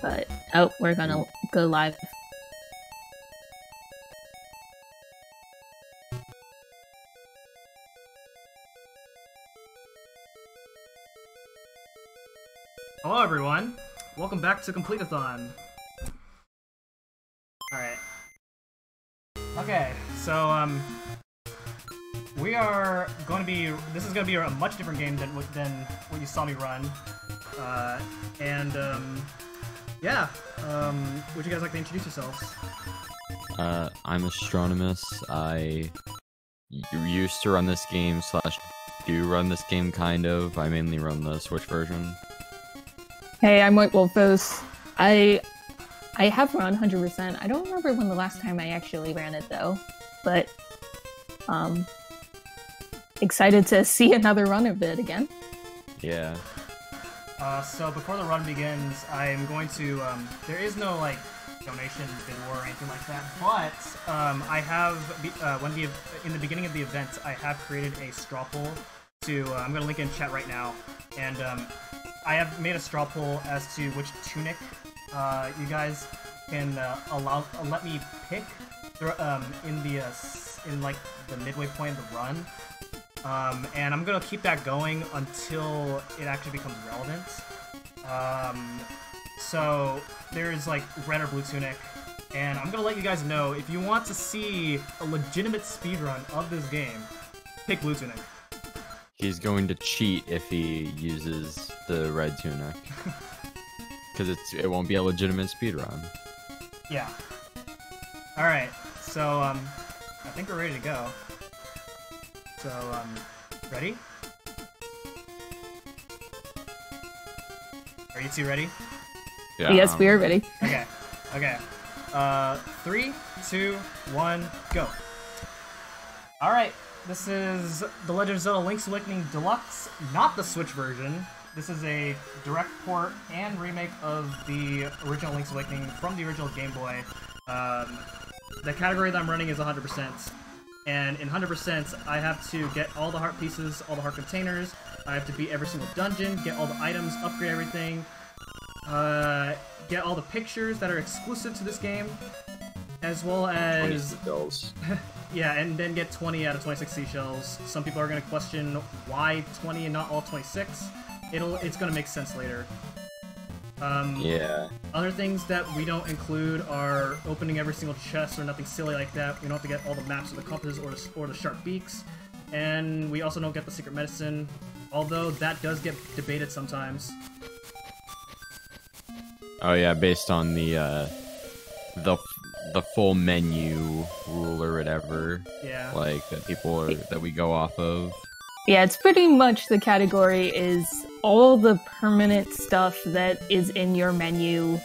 But, oh, we're gonna go live. Hello everyone, welcome back to Completithon. Alright. Okay, so we are going to be, this is going to be a much different game than what you saw me run. Yeah, would you guys like to introduce yourselves? I'm Astronomus. I used to run this game / do run this game, kind of. I mainly run the Switch version. Hey, I'm White Wolfos. I have run 100%. I don't remember when the last time I actually ran it though, but excited to see another run of it again. Yeah. So before the run begins, I'm going to, there is no, like, donation bid war or anything like that, but, I have, in the beginning of the event, I have created a straw poll to, I'm going to link it in chat right now, and, I have made a straw poll as to which tunic, you guys can, let me pick, in, like, the midway point of the run. And I'm gonna keep that going until it actually becomes relevant. So there's like red or blue tunic, and I'm gonna let you guys know, if you want to see a legitimate speedrun of this game, pick blue tunic. He's going to cheat if he uses the red tunic. Because it won't be a legitimate speedrun. Yeah. Alright, so I think we're ready to go. So, ready? Are you two ready? Yeah. Yes, we are ready. Okay. 3, 2, 1, go. Alright, this is The Legend of Zelda Link's Awakening Deluxe, not the Switch version. This is a direct port and remake of the original Link's Awakening from the original Game Boy. The category that I'm running is 100%. And in 100%, I have to get all the heart pieces, all the heart containers, I have to beat every single dungeon, get all the items, upgrade everything, get all the pictures that are exclusive to this game, as well as... yeah, and then get 20 out of 26 seashells. Some people are going to question why 20 and not all 26. It's going to make sense later. Yeah. Other things that we don't include are opening every single chest or nothing silly like that. We don't have to get all the maps of the compasses or the sharp beaks. And we also don't get the secret medicine, although that does get debated sometimes. Oh yeah, based on the full menu rule or whatever. Yeah. Like that we go off of. Yeah, it's pretty much the category is all the permanent stuff that is in your menu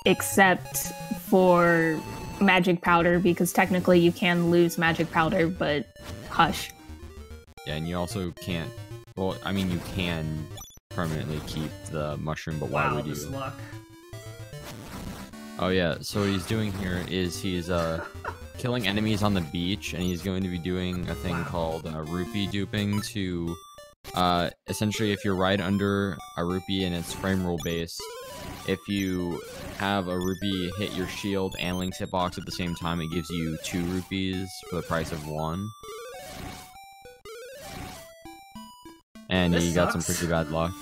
except for magic powder, because technically you can lose magic powder, but hush. Yeah, and you also can't, well, I mean, you can permanently keep the mushroom, but why would you? This luck. Oh yeah, so what he's doing here is he's killing enemies on the beach, and he's going to be doing a thing called rupee duping to essentially, if you're right under a rupee and it's frame rule based, if you have a rupee hit your shield and Link's hitbox at the same time, it gives you 2 rupees for the price of 1. And you got some pretty bad luck.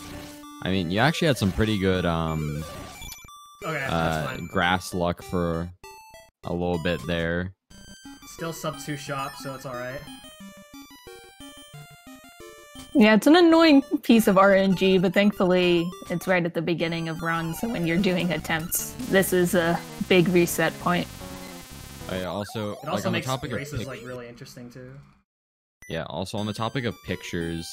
I mean, you actually had some pretty good grass luck for a little bit there. Still sub 2 shop, so it's alright. Yeah, it's an annoying piece of RNG, but thankfully it's right at the beginning of runs, so when you're doing attempts, this is a big reset point. It also makes on the topic races of like really interesting too. Yeah, also on the topic of pictures,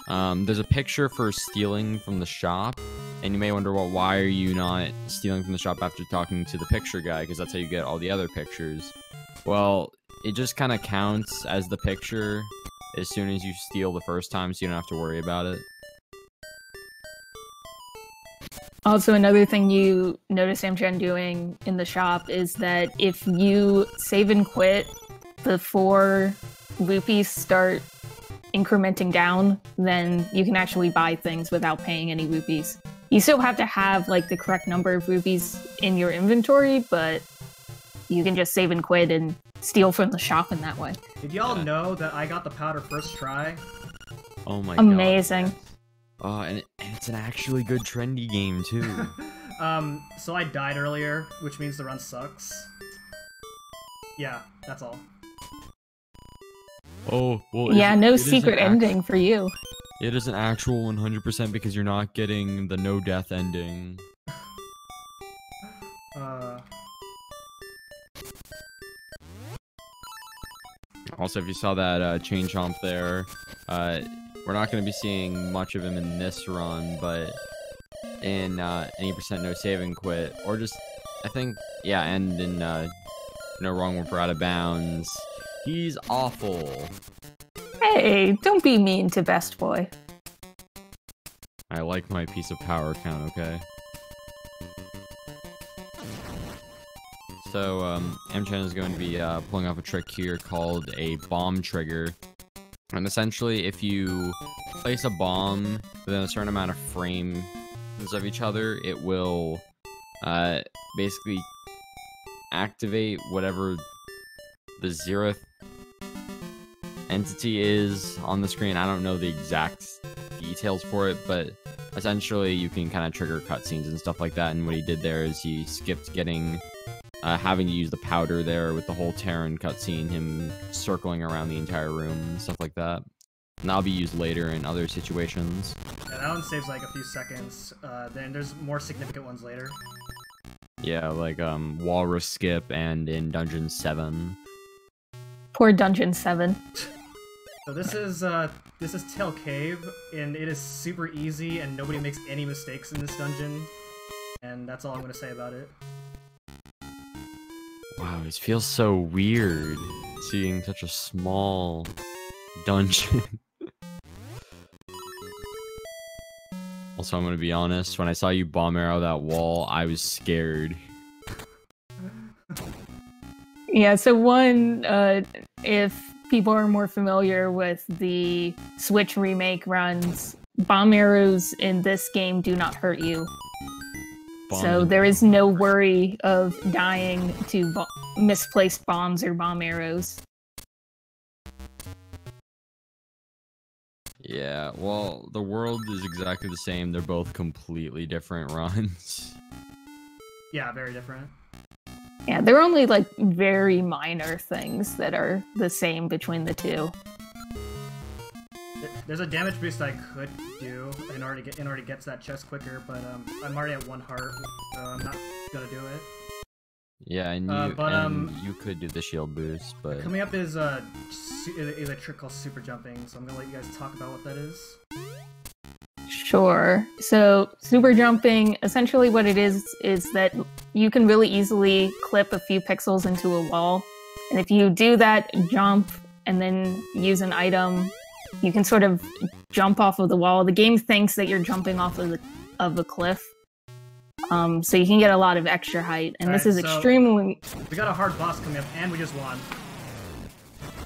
there's a picture for stealing from the shop, and you may wonder, well, why are you not stealing from the shop after talking to the picture guy, because that's how you get all the other pictures. Well, it just kind of counts as the picture as soon as you steal the first time, so you don't have to worry about it. Also, another thing you notice Amgen doing in the shop is that if you save and quit before rupees start incrementing down, then you can actually buy things without paying any rupees. You still have to have like the correct number of rupees in your inventory, but you can just save and quit and steal from the shop in that way. Did y'all know that I got the powder first try? Oh my god. Amazing. Oh, and it's an actually good trendy game too. So I died earlier, which means the run sucks. Yeah, that's all. Oh, well. Yeah, no secret ending for you. It is an actual 100% because you're not getting the no death ending. Also, if you saw that chain chomp there, we're not going to be seeing much of him in this run, but in 80% no save and quit, or just, I think, yeah, and in no wrong when we're out of bounds. He's awful. Hey, don't be mean to Best Boy. I like my piece of power count, okay? So, M-Chan is going to be pulling off a trick here called a bomb trigger. And essentially, if you place a bomb within a certain amount of frames of each other, it will basically activate whatever the 0th entity is on the screen. I don't know the exact details for it, but essentially you can kind of trigger cutscenes and stuff like that. And what he did there is he skipped getting having to use the powder there with the whole Terran cutscene, him circling around the entire room and stuff like that. And that'll be used later in other situations. Yeah, that one saves like a few seconds. Then there's more significant ones later. Yeah, like Walrus Skip and in Dungeon 7. Poor Dungeon 7. So this is Tail Cave, and it is super easy, and nobody makes any mistakes in this dungeon. And that's all I'm gonna say about it. Wow, it feels so weird seeing such a small dungeon. Also, I'm gonna be honest, when I saw you bomb arrow that wall, I was scared. Yeah, so one, if people are more familiar with the Switch remake runs, bomb arrows in this game do not hurt you. So there is no worry of dying to misplaced bombs or bomb arrows. Yeah, well, the world is exactly the same. They're both completely different runs. Yeah, very different. Yeah, there are only like very minor things that are the same between the two. There's a damage boost I could do in order to get to that chest quicker, but I'm already at 1 heart, so I'm not gonna do it. Yeah, and you could do the shield boost, but coming up is a trick called super jumping, so I'm gonna let you guys talk about what that is. Sure. So super jumping, essentially what it is that you can really easily clip a few pixels into a wall, and if you do that jump and then use an item, you can sort of jump off of the wall. The game thinks that you're jumping off of a cliff, so you can get a lot of extra height. And this is extremely. We got a hard boss coming up, and we just won.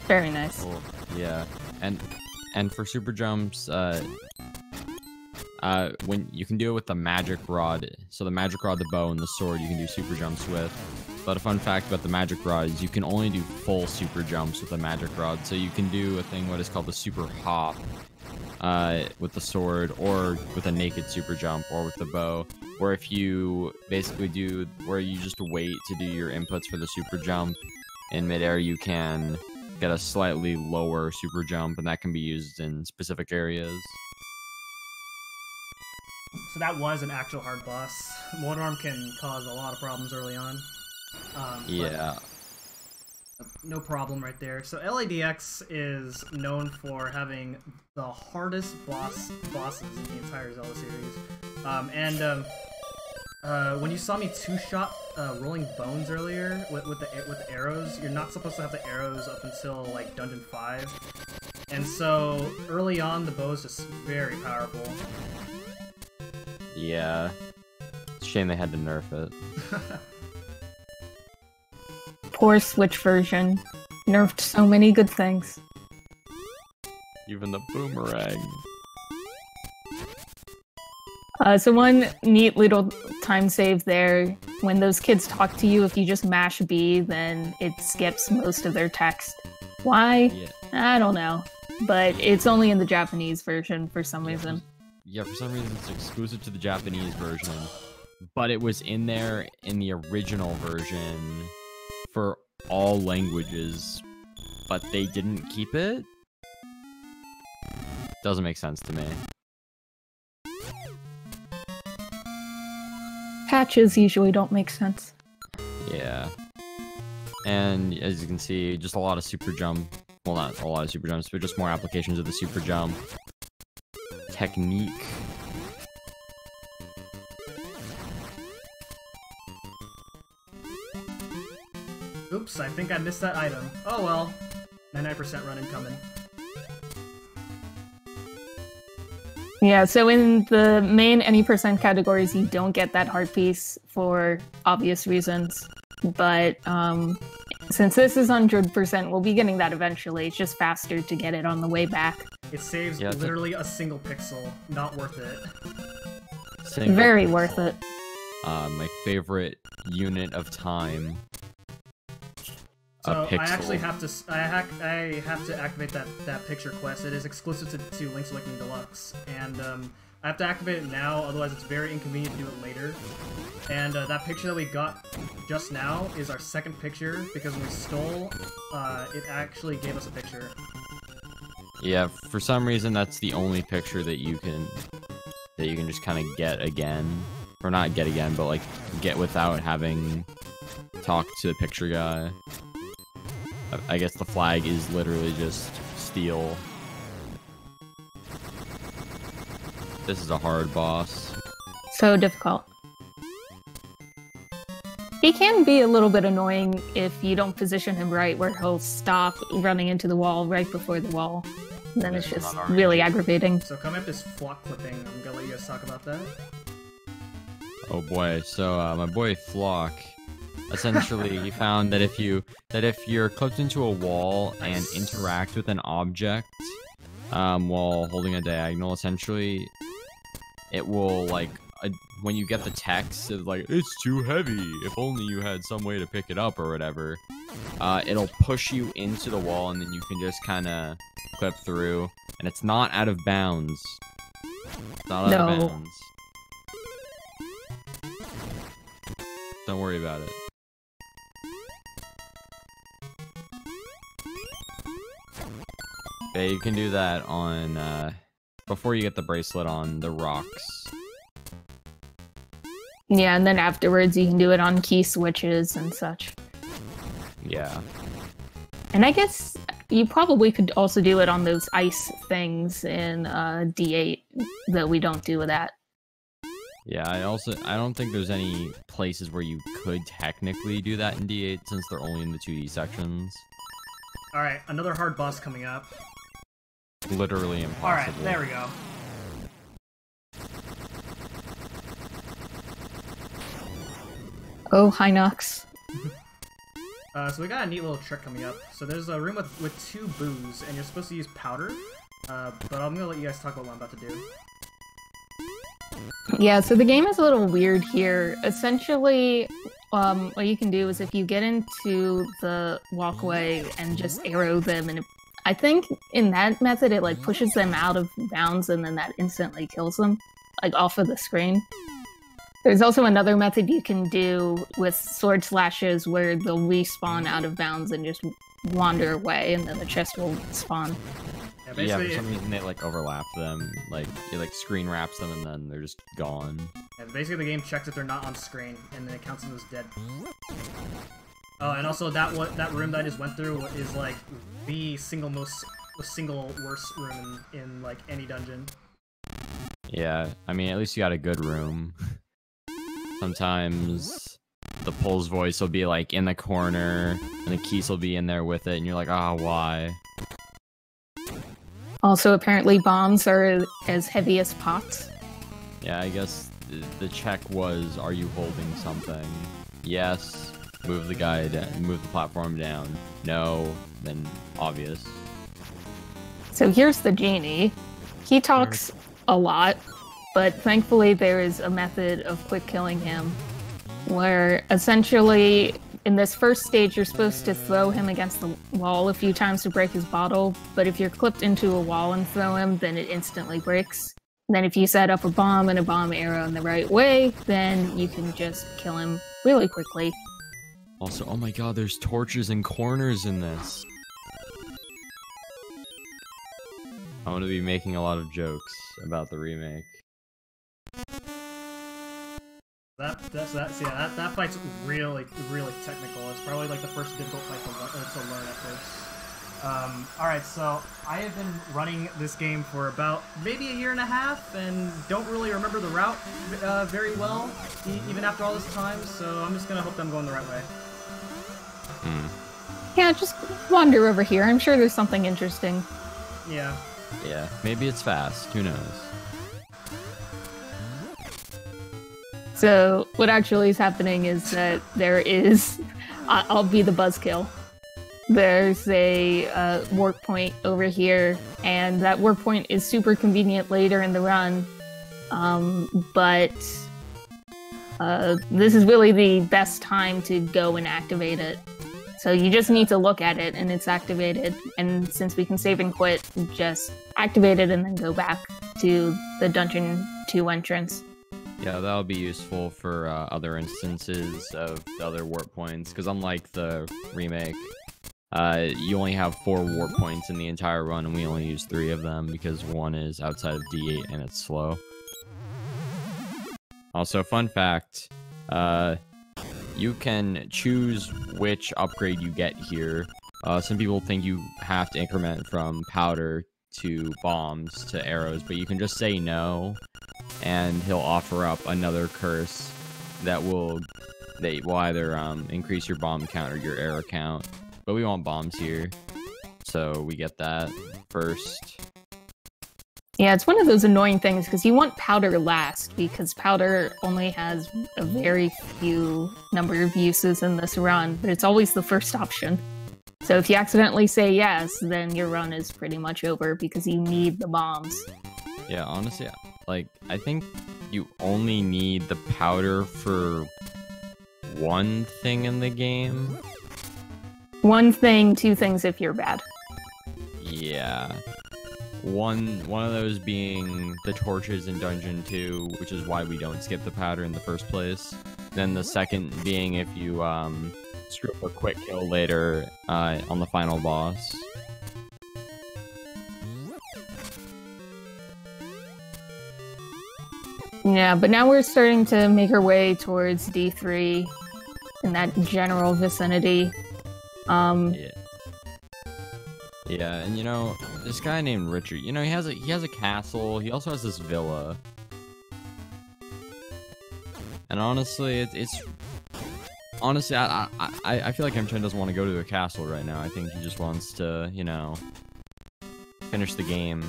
Very nice. Cool. Yeah, and for super jumps, when you can do it with the magic rod. So the magic rod, the bow, and the sword, you can do super jumps with. But a fun fact about the magic rod is you can only do full super jumps with the magic rod. So you can do a thing what is called the super hop with the sword, or with a naked super jump, or with the bow. Or if you basically do where you just wait to do your inputs for the super jump in midair, you can get a slightly lower super jump, and that can be used in specific areas. So that was an actual hard boss. One arm can cause a lot of problems early on. Yeah. No problem right there. So LADX is known for having the hardest bosses in the entire Zelda series. When you saw me two-shot Rolling Bones earlier with the arrows, you're not supposed to have the arrows up until like Dungeon 5. And so early on, the bow is just very powerful. Yeah. It's a shame they had to nerf it. Poor Switch version. Nerfed so many good things. Even the boomerang. So one neat little time save there. When those kids talk to you, if you just mash B, then it skips most of their text. Why? Yeah. I don't know. But it's only in the Japanese version for some reason. Yeah, for some reason it's exclusive to the Japanese version. But it was in there in the original version for all languages. But they didn't keep it? Doesn't make sense to me. Patches usually don't make sense. Yeah. And as you can see, just a lot of super jump. Well, not a lot of super jumps, but just more applications of the super jump technique. Oops, I think I missed that item. Oh well. 99% run incoming. Yeah, so in the main any percent categories, you don't get that heart piece for obvious reasons. But since this is 100%, we'll be getting that eventually. It's just faster to get it on the way back. It saves literally a single pixel. Not worth it. Very worth it. My favorite unit of time. So I actually have to I have to activate that picture quest. It is exclusive to Link's Awakening Deluxe, and I have to activate it now. Otherwise, it's very inconvenient to do it later. And that picture that we got just now is our second picture because when we stole, it actually gave us a picture. Yeah, for some reason that's the only picture that you can just kind of get again, or not get again, but like get without having talked to the picture guy. I guess the flag is literally just steel. This is a hard boss. So difficult. He can be a little bit annoying if you don't position him right, where he'll stop running into the wall right before the wall. And then it's just really aggravating. So coming up is flock clipping. I'm gonna let you guys talk about that. Oh boy, so my boy Flock, essentially he found that if you're clipped into a wall and interact with an object while holding a diagonal, essentially it will like when you get the text, it's like, it's too heavy, if only you had some way to pick it up or whatever, it'll push you into the wall and then you can just kind of clip through, and it's not out of bounds. It's not out of bounds. Don't worry about it. Yeah, you can do that on, before you get the bracelet on the rocks. Yeah, and then afterwards you can do it on key switches and such. Yeah. And I guess you probably could also do it on those ice things in D8, though we don't do that. Yeah, I don't think there's any places where you could technically do that in D8 since they're only in the 2D sections. Alright, another hard boss coming up. Literally impossible. Alright, there we go. Oh, Hinox. So we got a neat little trick coming up. So there's a room with 2 boos, and you're supposed to use powder. But I'm gonna let you guys talk about what I'm about to do. Yeah, so the game is a little weird here. Essentially, what you can do is if you get into the walkway and just arrow them, and I think in that method it like pushes them out of bounds and then that instantly kills them, like off of the screen. There's also another method you can do with sword slashes where they'll respawn out of bounds and just wander away, and then the chest will spawn. Yeah, for some reason they like overlap them. Like it like screen wraps them and then they're just gone. Yeah, basically the game checks if they're not on screen and then it counts them as dead. Oh, and also that room that I just went through is like the single worst room in like any dungeon. Yeah, I mean at least you got a good room. Sometimes the Pole's voice will be like in the corner and the keys will be in there with it and you're like, ah, why? Also, apparently bombs are as heavy as pots. Yeah, I guess the check was, are you holding something? Yes. Move the guy down, move the platform down. No. Then obvious. So here's the genie. He talks a lot. but thankfully there is a method of quick killing him, where essentially in this first stage you're supposed to throw him against the wall a few times to break his bottle, but if you're clipped into a wall and throw him, then it instantly breaks. Then if you set up a bomb and a bomb arrow in the right way, then you can just kill him really quickly. Also, oh my god, there's torches and corners in this. I'm gonna be making a lot of jokes about the remake. That fight's really technical. It's probably like the first difficult fight to learn at first. Alright, so I have been running this game for about maybe a year and a half, and don't really remember the route very well, even after all this time, so I'm just gonna hope that I'm going the right way. Yeah, just wander over here. I'm sure there's something interesting. Yeah. Yeah, maybe it's fast. Who knows? So what actually is happening is that there is... I'll be the buzzkill. There's a warp point over here, and that warp point is super convenient later in the run. But this is really the best time to go and activate it. So you just need to look at it, and it's activated. And since we can save and quit, just activate it and then go back to the Dungeon 2 entrance. Yeah, that'll be useful for other instances of the other warp points, because unlike the remake, you only have 4 warp points in the entire run, and we only use 3 of them because 1 is outside of D8 and it's slow. Also, fun fact, you can choose which upgrade you get here. Some people think you have to increment from powder to bombs to arrows, but you can just say no, and he'll offer up another curse that will either increase your bomb count or your arrow count. But we want bombs here, so we get that first. Yeah, it's one of those annoying things, because you want powder last, because powder only has a very few number of uses in this run, but it's always the first option. So if you accidentally say yes, then your run is pretty much over, because you need the bombs. Yeah, honestly, like, I think you only need the powder for one thing in the game. 1 thing, 2 things if you're bad. Yeah. One of those being the torches in Dungeon 2, which is why we don't skip the powder in the first place. Then the second being if you screw up a quick kill later on the final boss. Yeah, but now we're starting to make our way towards D3 in that general vicinity. Yeah, and you know, this guy named Richard, you know, he has a castle, he also has this villa. And honestly, honestly, I feel like M-Chan doesn't want to go to a castle right now. I think he just wants to, you know, finish the game.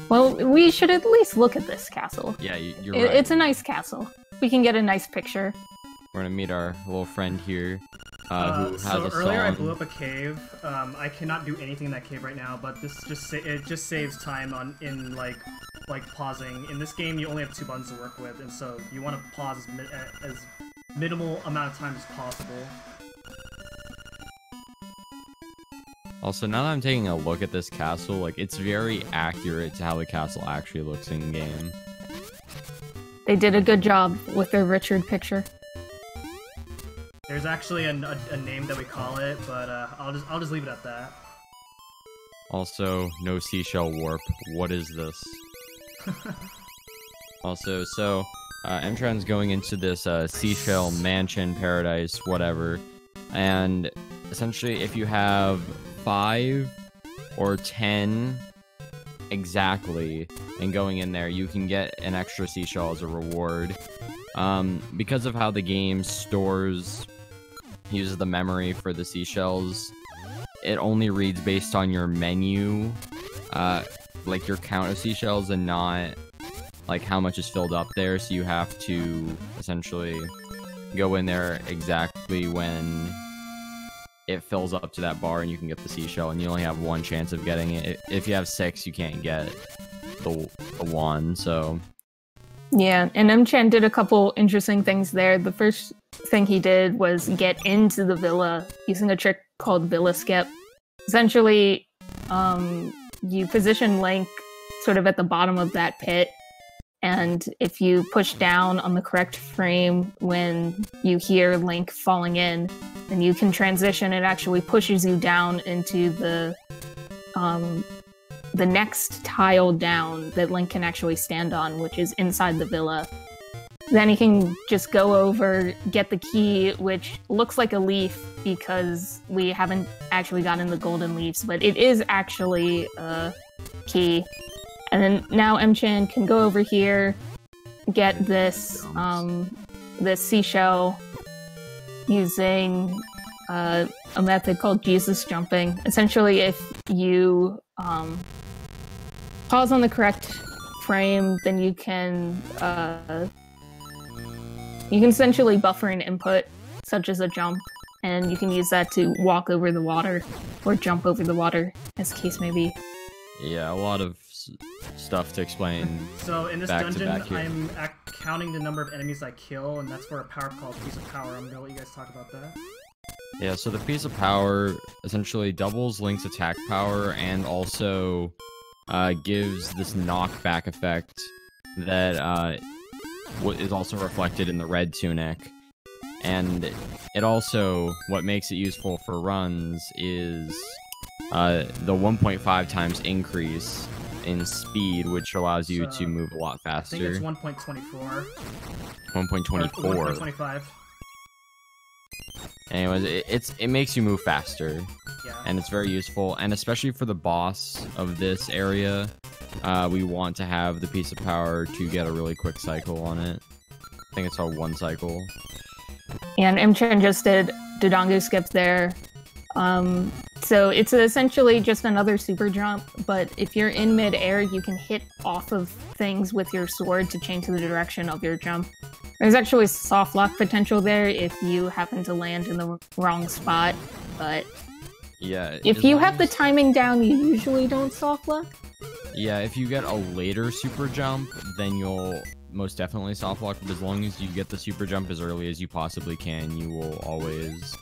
Well, we should at least look at this castle. Yeah, you're right. It's a nice castle. We can get a nice picture. We're gonna meet our little friend here, who has so a earlier song. I blew up a cave. I cannot do anything in that cave right now, but this just saves time in like pausing. In this game, you only have 2 buttons to work with, and so you want to pause as minimal amount of time as possible. Also, now that I'm taking a look at this castle, like, it's very accurate to how the castle actually looks in game. They did a good job with their Richard picture. There's actually a name that we call it, but I'll just leave it at that. Also, no seashell warp. What is this? Also, so M-Tran's going into this seashell mansion, paradise, whatever, and essentially if you have 5 or 10 exactly and going in there, you can get an extra seashell as a reward. Because of how the game uses the memory for the seashells, it only reads based on your menu, like your count of seashells, and not like how much is filled up there. So you have to essentially go in there exactly when it fills up to that bar and you can get the seashell, and you only have 1 chance of getting it. If you have 6, you can't get the 1, so Yeah, and M-Chan did a couple interesting things there. The first thing he did was get into the villa using a trick called Villa Skip. Essentially, you position Link sort of at the bottom of that pit, and if you push down on the correct frame when you hear Link falling in, then you can transition. It actually pushes you down into the next tile down that Link can actually stand on, which is inside the villa. Then he can just go over, get the key, which looks like a leaf because we haven't actually gotten the golden leaves, but it is actually a key. And then now M-Chan can go over here, get this this seashell using a method called Jesus jumping. Essentially, if you pause on the correct frame, then you can essentially buffer an input, such as a jump, and you can use that to walk over the water or jump over the water, as the case may be. Yeah, a lot of stuff to explain. So in this back dungeon, to back here. I'm counting the number of enemies I kill, and that's for a power called Piece of Power. I'm gonna let you guys talk about that. Yeah, so the piece of power essentially doubles Link's attack power and also gives this knockback effect that is also reflected in the red tunic. And it also, what makes it useful for runs is the 1.5 times increase in speed, which allows you to move a lot faster. I think it's 1.24. 1.24. 1.25. Anyways, it makes you move faster, Yeah. and it's very useful. And especially for the boss of this area, we want to have the piece of power to get a really quick cycle on it. I think it's all one cycle. And M-Chan just did Dodongo skip there. So it's essentially just another super jump, but if you're in mid-air, you can hit off of things with your sword to change the direction of your jump. There's actually soft lock potential there if you happen to land in the wrong spot, but Yeah. if you have the timing down, you usually don't soft lock. Yeah, if you get a later super jump, then you'll most definitely soft lock, but as long as you get the super jump as early as you possibly can, you will always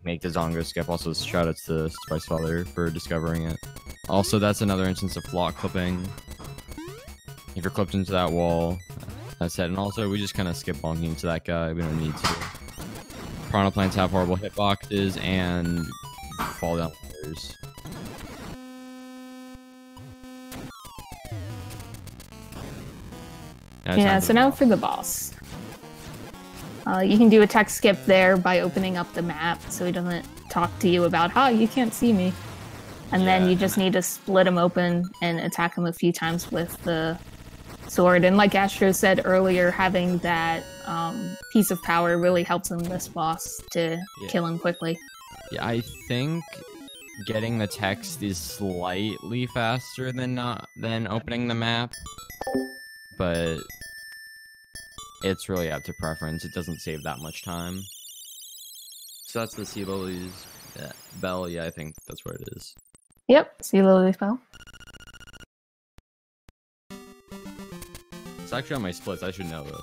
make the Zongo skip. Also, shout out to Spice Father for discovering it. Also, that's another instance of flock clipping. If you're clipped into that wall, that's it. And also, we just kind of skip bonking into that guy. We don't need to. Piranha plants have horrible hitboxes and fall down ladders. Yeah, so now for the boss. You can do a text skip there by opening up the map so he doesn't talk to you about, you can't see me. And then you just need to split him open and attack him a few times with the sword. And like Astro said earlier, having that piece of power really helps him this boss to kill him quickly. Yeah, I think getting the text is slightly faster than opening the map, but it's really up to preference. It doesn't save that much time. So that's the Sea Lily's bell. Yeah, I think that's where it is. Yep, Sea Lily's bell. It's actually on my splits. I should know this.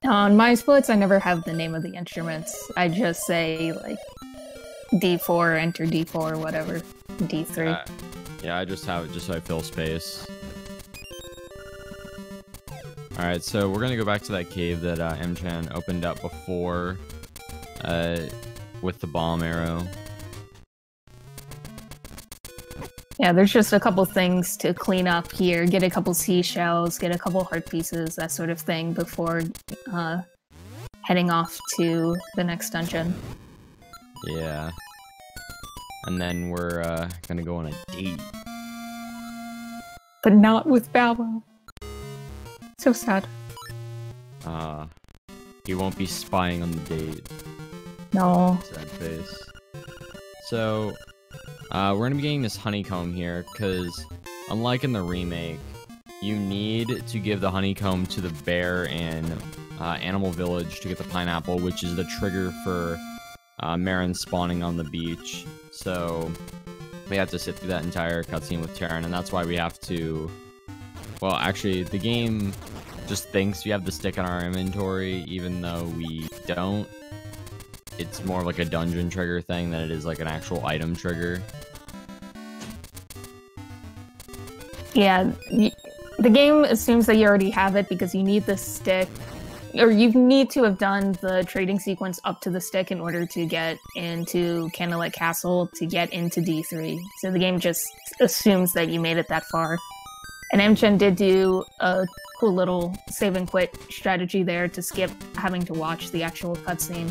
On my splits, I never have the name of the instruments. I just say, like, D4, enter D4, whatever. D3. Yeah, I just have it just so I fill space. Alright, so we're gonna go back to that cave that M-Chan opened up before with the bomb arrow. Yeah, there's just a couple things to clean up here. Get a couple seashells, get a couple heart pieces, that sort of thing before heading off to the next dungeon. Yeah. And then we're gonna go on a date. But not with Bow Wow. So sad. He won't be spying on the date. No. Sad face. So, we're gonna be getting this honeycomb here, because unlike in the remake, you need to give the honeycomb to the bear in Animal Village to get the pineapple, which is the trigger for Marin spawning on the beach. So, we have to sit through that entire cutscene with Terran, and that's why we have to... Well, actually, the game just thinks we have the stick in our inventory, even though we don't. It's more like a dungeon trigger thing than it is like an actual item trigger. Yeah, the game assumes that you already have it because you need the stick, or you need to have done the trading sequence up to the stick in order to get into Candlelit Castle to get into D3. So the game just assumes that you made it that far. And Amgen did do a cool little save and quit strategy there to skip having to watch the actual cutscene.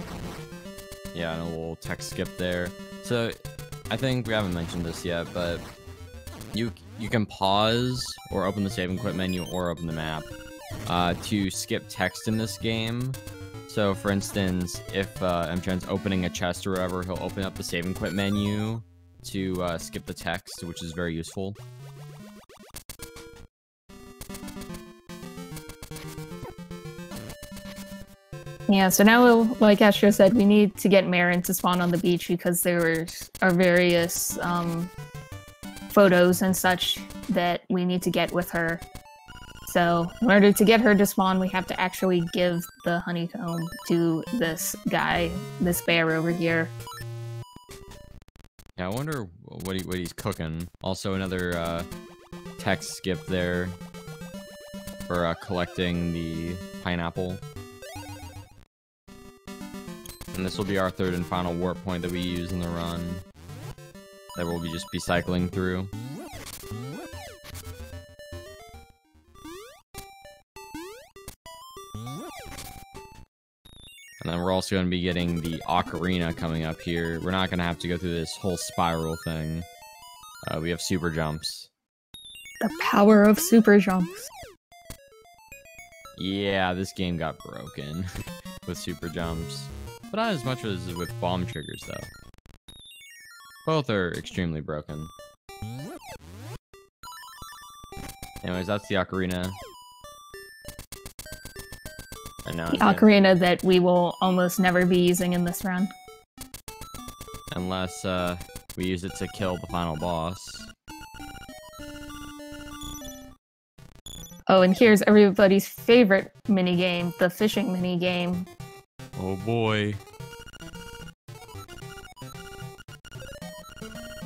Yeah, and a little text skip there. So I think we haven't mentioned this yet, but you can pause or open the save and quit menu or open the map to skip text in this game. So for instance, if Mchan's opening a chest or whatever, he'll open up the save and quit menu to skip the text, which is very useful. Yeah, so now, like Astro said, we need to get Marin to spawn on the beach because there are various photos and such that we need to get with her. So in order to get her to spawn, we have to actually give the honeycomb to this guy, this bear over here. Yeah, I wonder what he's cooking. Also, another text skip there for collecting the pineapple. And this will be our third and final warp point that we use in the run that we'll just be cycling through. And then we're also going to be getting the ocarina coming up here. We're not going to have to go through this whole spiral thing. We have super jumps. The power of super jumps. Yeah, this game got broken with super jumps. But not as much as with bomb triggers, though. Both are extremely broken. Anyways, that's the ocarina. And now the ocarina that we will almost never be using in this run. Unless we use it to kill the final boss. Oh, and here's everybody's favorite minigame, the fishing minigame. Oh boy.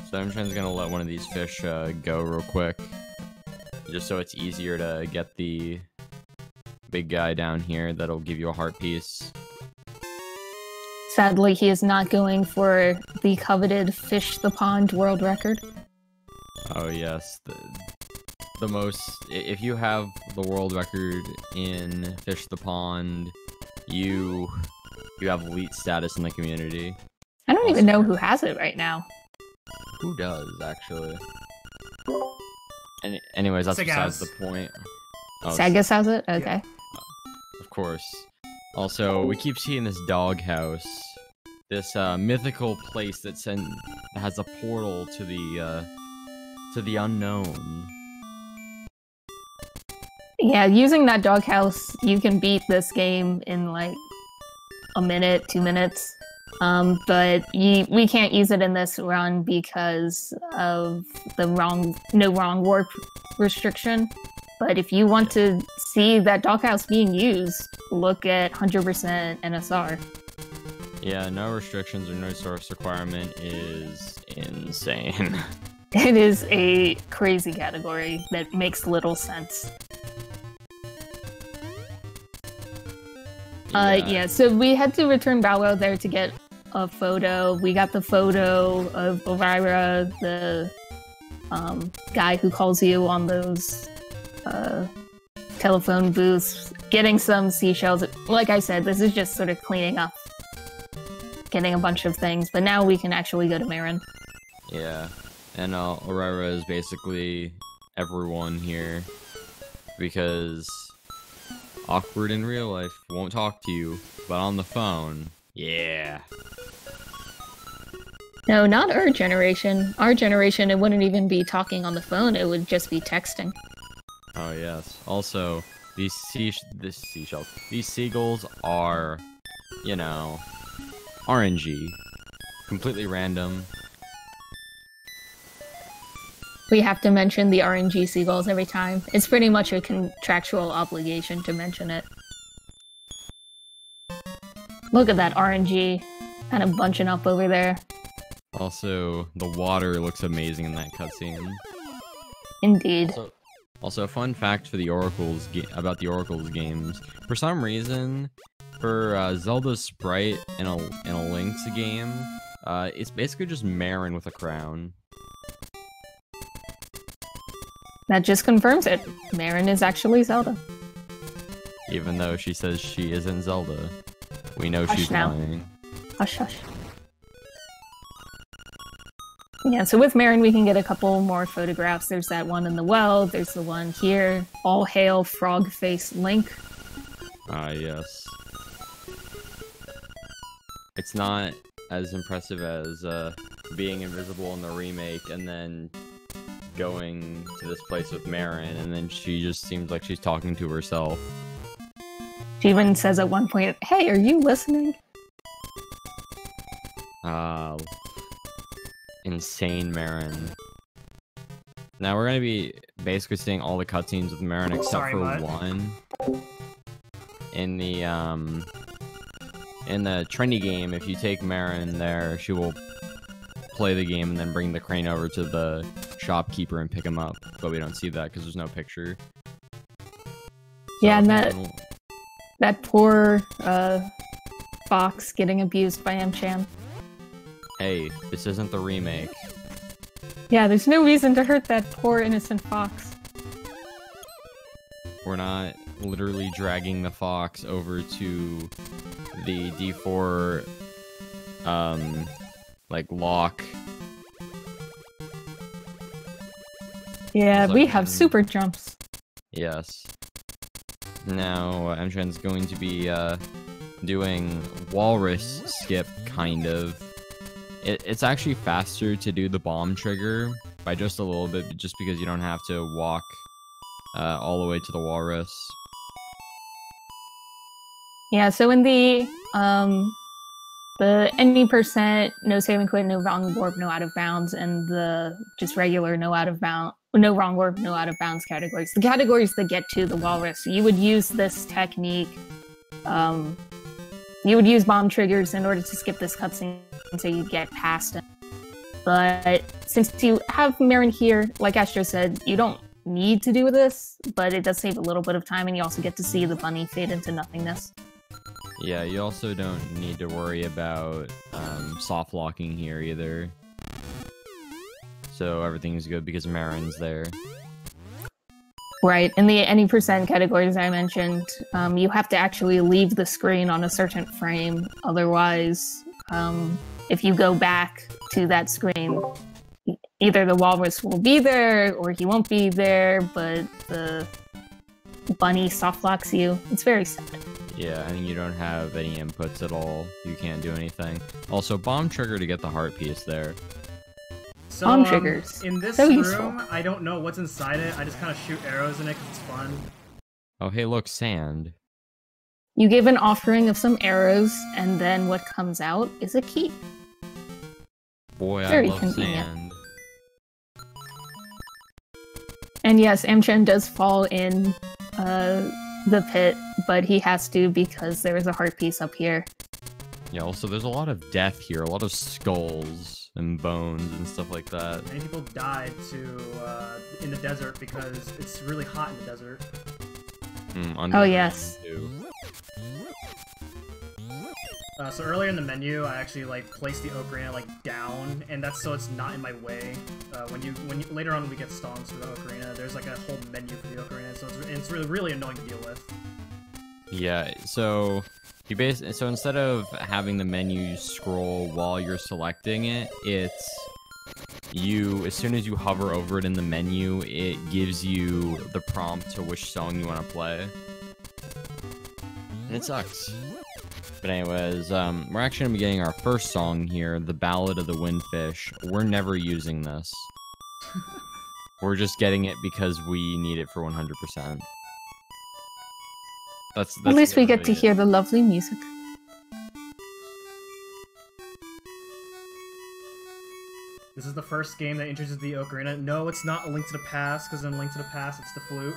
So I'm just gonna let one of these fish go real quick. Just so it's easier to get the big guy down here that'll give you a heart piece. Sadly, he is not going for the coveted Fish the Pond world record. Oh yes, the most... If you have the world record in Fish the Pond, you have elite status in the community. I don't even know who has it right now. Who does, actually? Anyways, that's besides the point. Oh, Sagas has it? Okay. Yeah. Of course. Also, we keep seeing this doghouse. This mythical place that has a portal to the unknown. Yeah, using that doghouse, you can beat this game in like a minute, 2 minutes. But we can't use it in this run because of the no wrong warp restriction. But if you want to see that doghouse being used, look at 100% NSR. Yeah, no restrictions or no source requirement is insane. It is a crazy category that makes little sense. Yeah, so we had to return Bow Wow there to get a photo. We got the photo of Elvira, the guy who calls you on those telephone booths, getting some seashells. Like I said, this is just sort of cleaning up, getting a bunch of things, but now we can actually go to Marin. Yeah, and Aurora is basically everyone here, because awkward in real life, won't talk to you, but on the phone, yeah. No, not our generation. Our generation, it wouldn't even be talking on the phone, it would just be texting. Oh yes. Also, these seagulls are, you know, RNG. Completely random. We have to mention the RNG seagulls every time. It's pretty much a contractual obligation to mention it. Look at that RNG, kind of bunching up over there. Also, the water looks amazing in that cutscene. Indeed. Also, a fun fact for the Oracles about the Oracles games. For some reason, for Zelda's sprite in a Link's game, it's basically just Marin with a crown. That just confirms it. Marin is actually Zelda. Even though she says she isn't Zelda. We know Hush she's now. lying. Hush, hush. Yeah, so with Marin we can get a couple more photographs. There's that one in the well, there's the one here. All hail frog-faced Link. Ah, yes. It's not as impressive as being invisible in the remake and then going to this place with Marin, and then she just seems like she's talking to herself. She even says at one point, "Hey, are you listening?" Insane Marin. Now we're gonna be basically seeing all the cutscenes with Marin except Sorry, for bud. one. In the trendy game, if you take Marin there, she will play the game and then bring the crane over to the shopkeeper and pick him up. But we don't see that because there's no picture. Yeah, So and that poor fox getting abused by M-Chan. hey, this isn't the remake. Yeah, there's no reason to hurt that poor innocent fox. We're not literally dragging the fox over to the D4 like lock. Yeah, So we have then- super jumps. Yes. Now M-Chan's going to be doing walrus skip, kind of. It's actually faster to do the bomb trigger by just a little bit, just because you don't have to walk all the way to the walrus. Yeah, so in the any percent, no save and quit, no wrong warp, no out of bounds, and the just regular no wrong warp, no out of bounds categories. The categories that get to the walrus, you would use this technique. You would use bomb triggers in order to skip this cutscene so you get past it. But since you have Marin here, like Astro said, you don't need to do this, but it does save a little bit of time, and you also get to see the bunny fade into nothingness. Yeah, you also don't need to worry about soft locking here either. So everything's good because Marin's there. Right, in the any percent categories I mentioned, you have to actually leave the screen on a certain frame. Otherwise, if you go back to that screen, either the walrus will be there or he won't be there, but the bunny soft locks you. It's very sad. Yeah, and you don't have any inputs at all. You can't do anything. Also, bomb trigger to get the heart piece there. So, Bomb triggers. in this So room, useful. I don't know what's inside it. I just kind of shoot arrows in it because it's fun. Oh, hey, look, sand. You give an offering of some arrows, and then what comes out is a key. Boy, Very I love convenient. sand. And yes, M-Chan does fall in the pit, but he has to because there is a heart piece up here. Yeah, also, there's a lot of death here, a lot of skulls and bones and stuff like that. Many people died in the desert because it's really hot in the desert. Oh, yes. Too. So earlier in the menu, I actually placed the ocarina down, and that's so it's not in my way. When you later on we get songs for the ocarina, there's a whole menu for the ocarina, so it's really annoying to deal with. Yeah, so so instead of having the menu scroll while you're selecting it, it's as soon as you hover over it in the menu, it gives you the prompt to which song you want to play. And it sucks. But anyways, we're actually gonna be getting our first song here, The Ballad of the Windfish. We're never using this. We're just getting it because we need it for 100%. That's At least we get to literally hear the lovely music. This is the first game that introduces the ocarina. No, it's not A Link to the Past, because in Link to the Past, it's the flute.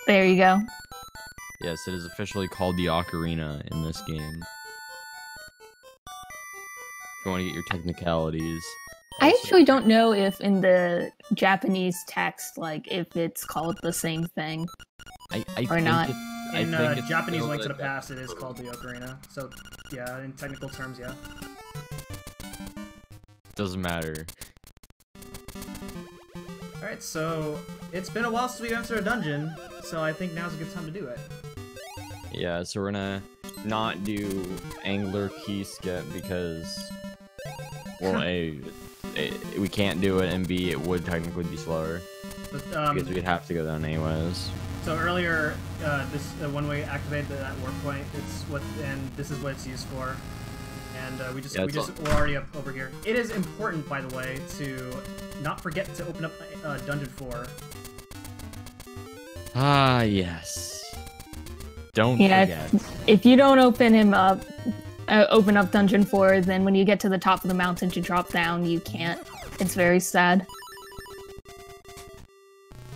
There you go. Yes, it is officially called the ocarina in this game. If you want to get your technicalities. I actually don't know if in the Japanese text, like, if it's called the same thing. I or think not. In it's Japanese still Link to the the- Past, it is called the ocarina. So, yeah, in technical terms, yeah. Doesn't matter. Alright, so it's been a while since we entered a dungeon, so I think now's a good time to do it. Yeah, so we're gonna not do angler key skip because, well, we can't do it, and B, it would technically be slower But, because we'd have to go down anyways. so earlier, when we activated that warp point, and this is what it's used for. And we're already up over here. It is important, by the way, to not forget to open up Dungeon 4. Ah, yes. Don't forget. If you don't open up Dungeon 4, then when you get to the top of the mountain to drop down, you can't. It's very sad.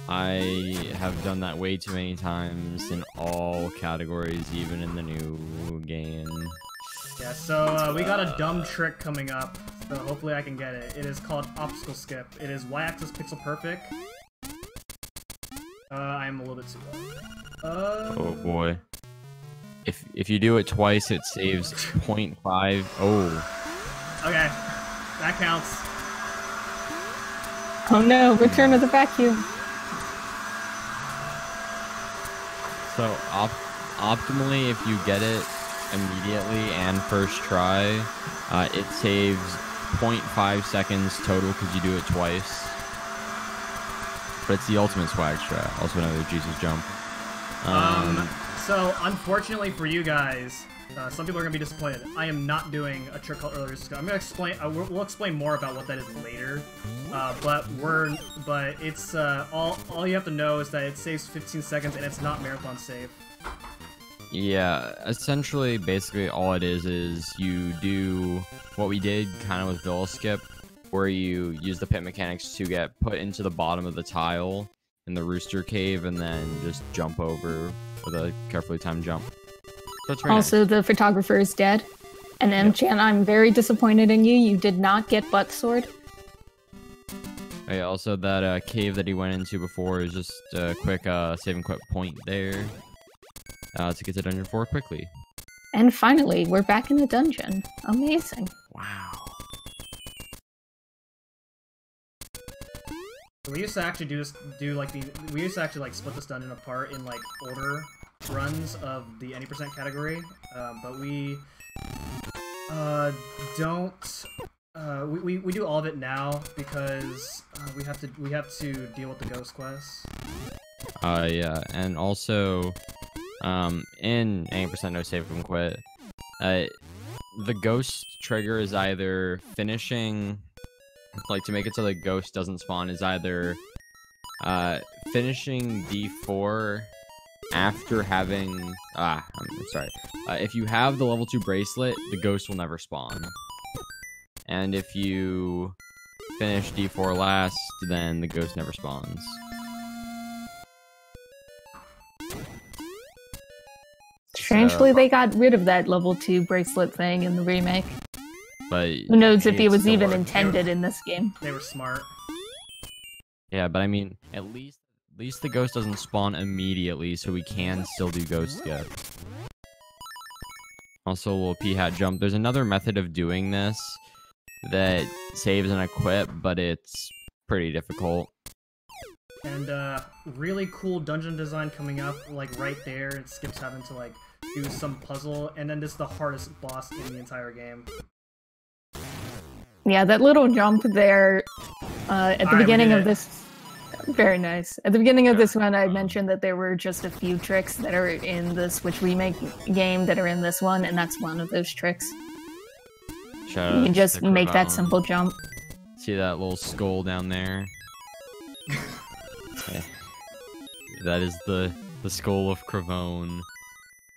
I have done that way too many times in all categories, even in the new game. Yeah, so we got a dumb trick coming up, so hopefully I can get it. It is called Obstacle Skip. It is Y-axis pixel perfect. I'm a little bit too low. Oh boy. If you do it twice, it saves 0.5. Oh. Okay, that counts. Oh no, return to the vacuum. So, optimally, if you get it immediately and first try, it saves 0.5 seconds total because you do it twice. But it's the ultimate swag strat, also known as Jesus Jump. So, unfortunately for you guys, some people are gonna be disappointed. I am not doing a trick called Earlier Skip. I'm gonna explain. We'll explain more about what that is later. But it's all you have to know is that it saves 15 seconds and it's not marathon safe. Yeah, essentially, basically, all it is you do what we did kind of with Villa Skip, where you use the pit mechanics to get put into the bottom of the tile in the Rooster Cave and then just jump over with a carefully timed jump. So it's very Also, nice. the photographer is dead. And M-Chan, I'm very disappointed in you. You did not get Butt Sword. Oh, yeah, also, that cave that he went into before is just a quick save and quit point there. To get to Dungeon 4 quickly. And finally, we're back in the dungeon. Amazing. Wow. We used to actually we used to actually split this dungeon apart in older runs of the any percent category, but we don't. We do all of it now because we have to deal with the ghost quests. Yeah, and also, in 80% no save and quit, the ghost trigger is either finishing, to make it so the ghost doesn't spawn, is either finishing D4 after having, I'm sorry, if you have the level 2 bracelet, the ghost will never spawn. And if you finish D4 last, then the ghost never spawns. Strangely, they got rid of that level 2 bracelet thing in the remake. But who knows if it was still even works. intended in this game. They were smart. Yeah, but I mean, at least the ghost doesn't spawn immediately, so we can still do ghost skip. Also, a little P-hat jump. There's another method of doing this that saves and equip, but it's pretty difficult. And really cool dungeon design coming up, right there. It skips having to do some puzzle, and then this is the hardest boss in the entire game. Yeah, that little jump there at the beginning of this. Very nice. At the beginning of this one, I mentioned that there were just a few tricks that are in the Switch remake game that are in this one, and that's one of those tricks. You can just make that simple jump. See that little skull down there? Yeah. That is the skull of Cravone,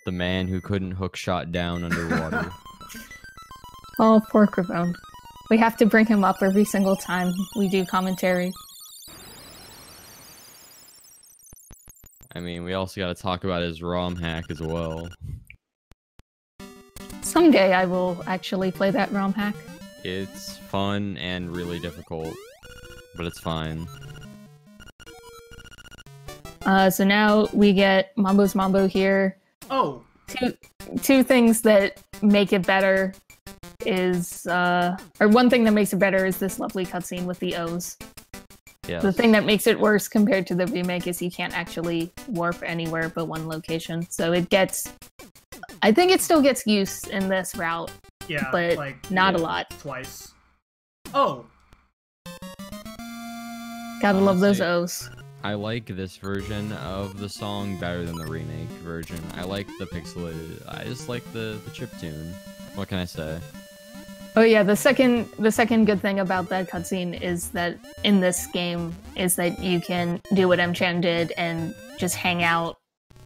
the man who couldn't hook shot down underwater. Oh, poor Cravone. We have to bring him up every single time we do commentary. I mean, we also got to talk about his ROM hack as well. Someday I will actually play that ROM hack. It's fun and really difficult, but it's fine. So now we get Mambo's Mambo here. Oh! Two things that make it better is, or one thing that makes it better is this lovely cutscene with the O's. Yes. The thing that makes it worse compared to the remake is you can't actually warp anywhere but one location. So it gets... I think it still gets use in this route. Yeah, but like, not a lot. Twice. Oh! Gotta love those O's. I like this version of the song better than the remake version. I like the pixelated. I just like the chiptune. What can I say? Oh yeah, the second good thing about that cutscene is that in this game is that you can do what M-Chan did and just hang out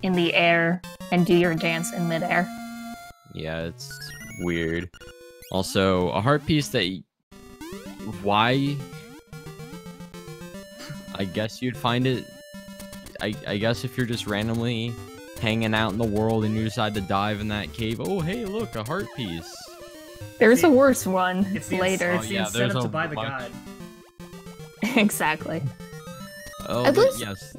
in the air and do your dance in midair. Yeah, it's weird. Also, a heart piece that... Why? I guess you'd find it... I guess if you're just randomly hanging out in the world and you decide to dive in that cave, oh hey, look, a heart piece. There's a worse one it's later. It's the incentive to buy the guide. Exactly. Oh, At least, yes.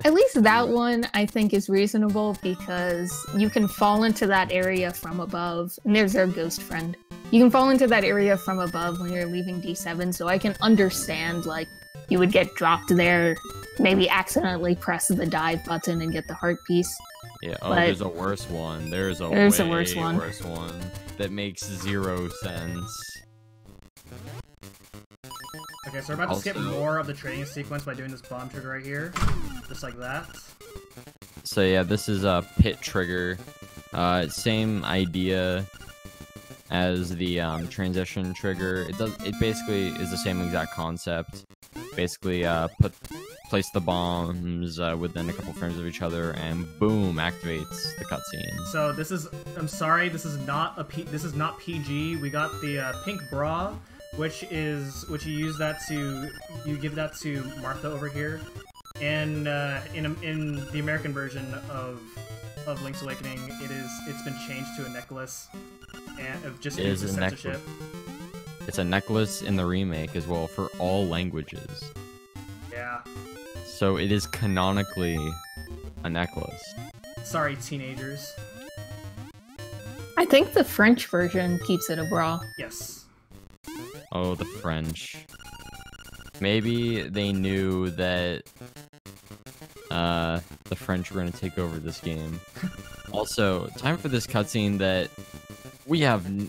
At least that one, I think, is reasonable because you can fall into that area from above. And there's our ghost friend. You can fall into that area from above when you're leaving D7, so I can understand, like, you would get dropped there, maybe accidentally press the dive button and get the heart piece. Yeah, but there's a worse one. There's a worse one that makes 0 sense. Okay, so we're about to skip more of the training sequence by doing this bomb trigger right here. Just like that. So yeah, this is a pit trigger. Same idea as the transition trigger. It basically is the same exact concept. Basically, place the bombs within a couple frames of each other, and boom, activates the cutscene. So this is, I'm sorry, this is not PG. We got the pink bra, which you give that to Martha over here, and in the American version of Link's Awakening, it's been changed to a necklace, and of just censorship. It's a necklace in the remake as well for all languages. Yeah. So it is canonically a necklace. Sorry, teenagers. I think the French version keeps it a bra. Yes. Oh, the French. Maybe they knew that the French were going to take over this game. Also, time for this cutscene that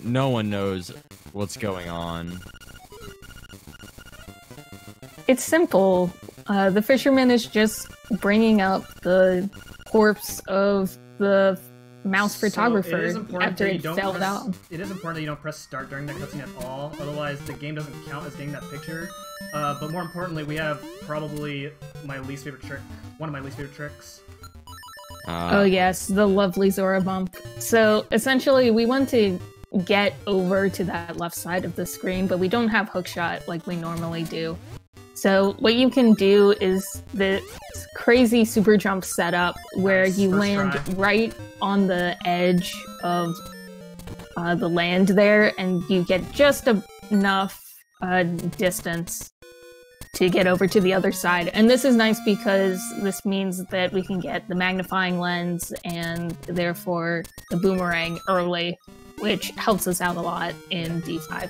no one knows what's going on. It's simple. The fisherman is just bringing up the corpse of the mouse photographer after it fell down. It is important that you don't press start during that cutscene at all, otherwise the game doesn't count as getting that picture. But more importantly, we have probably my least favorite trick, one of my least favorite tricks. Oh yes, the lovely Zora bump. So essentially, we want to get over to that left side of the screen, but we don't have hookshot like we normally do. So what you can do is this crazy super jump setup where you land right on the edge of the land there, and you get just enough distance to get over to the other side. And this is nice because this means that we can get the magnifying lens and therefore the boomerang early, which helps us out a lot in D5.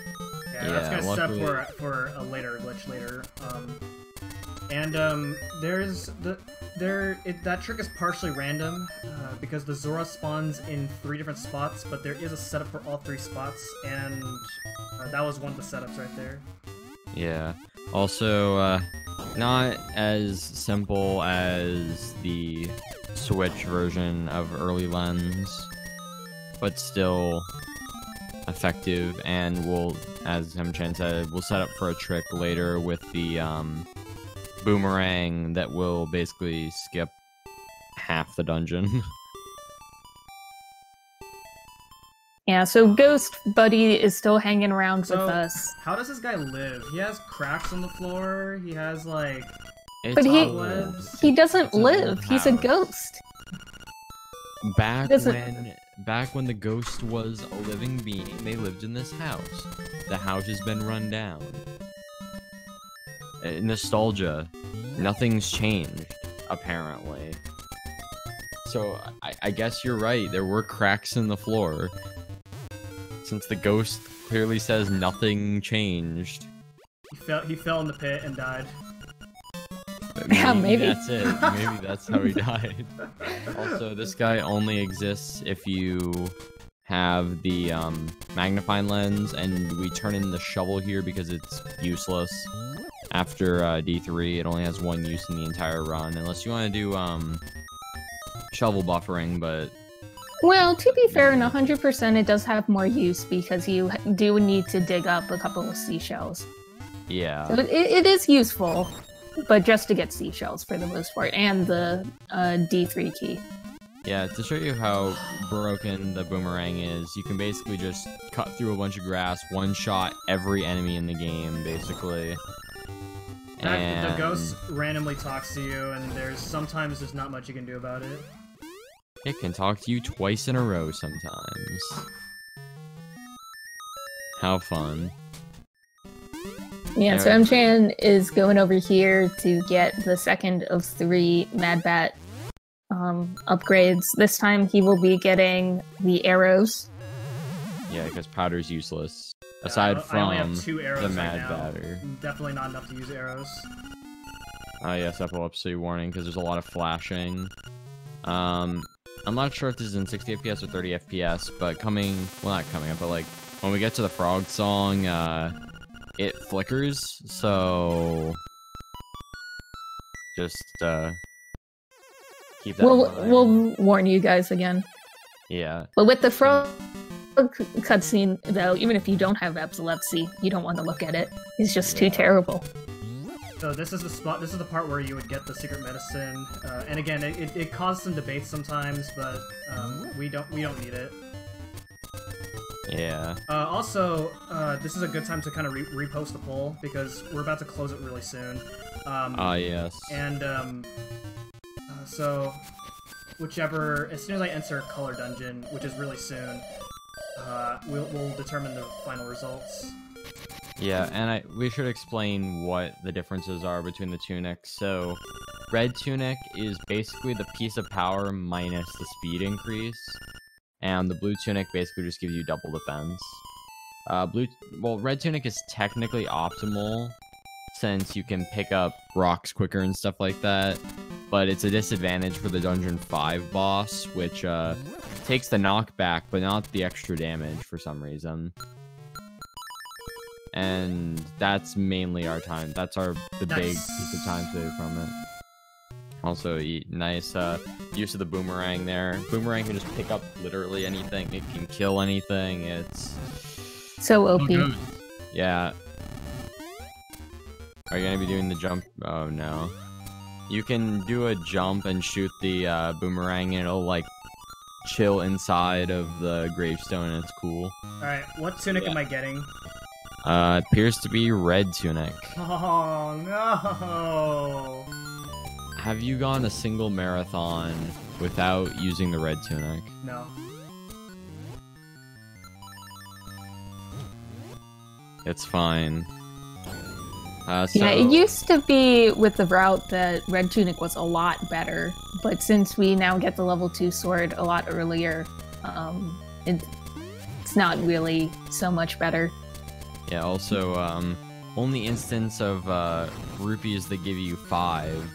Yeah, that's gonna set up for a later glitch later. That trick is partially random because the Zora spawns in 3 different spots, but there is a setup for all 3 spots, and that was one of the setups right there. Yeah. Also, not as simple as the Switch version of Early Lens, but still effective, and we'll, as M-Chan said, we'll set up for a trick later with the boomerang that will basically skip half the dungeon. Yeah, so Ghost Buddy is still hanging around with So, us. how does this guy live? He has cracks on the floor. He has like But cobwebs. he doesn't It's an live. old He's a house. ghost. Back Doesn't- when the ghost was a living being, they lived in this house. The house has been run down. Nostalgia. Nothing's changed, apparently. So I guess you're right. There were cracks in the floor. Since the ghost clearly says nothing changed. He fell in the pit and died. Yeah, maybe. That's it. Maybe that's how he died. Also, this guy only exists if you have the magnifying lens, and we turn in the shovel here because it's useless. After D3, it only has one use in the entire run, unless you want to do shovel buffering, but... Well, to be fair, in 100% it does have more use because you do need to dig up a couple of seashells. Yeah. So it is useful, but just to get seashells for the most part, and the D3 key. Yeah, to show you how broken the boomerang is, you can basically just cut through a bunch of grass, one-shot every enemy in the game, basically. The ghost randomly talks to you, and sometimes there's not much you can do about it. It can talk to you twice in a row sometimes. How fun. Yeah, so M-Chan is going over here to get the second of 3 Mad Bat upgrades. This time he will be getting the arrows. Yeah, because powder's useless. Aside I only have from 2 arrows the right Mad now. Batter. Definitely not enough to use arrows. Yes, epilepsy warning, because there's a lot of flashing. I'm not sure if this is in 60 FPS or 30 FPS, but well, not coming up, but like, when we get to the frog song, it flickers, so... Just, keep that in mind. We'll warn you guys again. Yeah. But with the frog cutscene, though, even if you don't have epilepsy, you don't want to look at it. It's just too terrible. So this is the spot. This is the part where you would get the secret medicine, and again, it caused some debates sometimes, but we don't need it. Yeah. Also, this is a good time to kind of repost the poll because we're about to close it really soon. Yes. And so whichever, as soon as I enter Color Dungeon, which is really soon, we'll determine the final results. Yeah, and we should explain what the differences are between the tunics. So, red tunic is basically the piece of power minus the speed increase, and the blue tunic basically just gives you double defense. Red tunic is technically optimal, since you can pick up rocks quicker and stuff like that, but it's a disadvantage for the Dungeon 5 boss, which takes the knockback, but not the extra damage for some reason. And that's mainly our time. That's the big piece of time saved from it. Also, nice use of the boomerang there. Boomerang can just pick up literally anything. It can kill anything. It's so OP. Yeah. Are you gonna be doing the jump? Oh no. You can do a jump and shoot the boomerang, and it'll like chill inside of the gravestone, and it's cool. Alright, what tunic am I getting? Appears to be red tunic. Oh no! Have you gone a single marathon without using the red tunic? No. It's fine. Yeah, it used to be with the route that red tunic was a lot better, but since we now get the level 2 sword a lot earlier, it's not really so much better. Yeah, also, only instance of rupees that give you 5,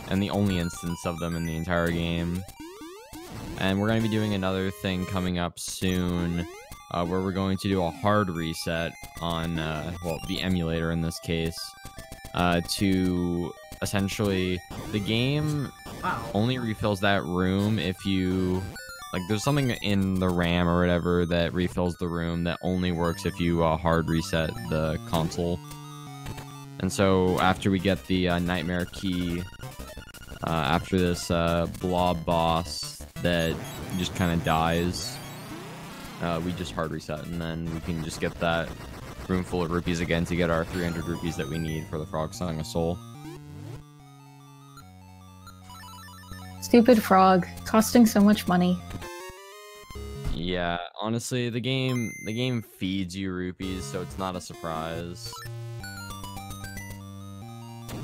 and the only instance of them in the entire game. And we're going to be doing another thing coming up soon, where we're going to do a hard reset on, the emulator in this case, to essentially, the game only refills that room if you... Like, there's something in the RAM or whatever that refills the room that only works if you hard reset the console. And so, after we get the Nightmare Key, after this blob boss that just kind of dies, we just hard reset, and then we can just get that room full of rupees again to get our 300 rupees that we need for the Frog Song of Soul. Stupid frog, costing so much money. Yeah, honestly, the game feeds you rupees, so it's not a surprise.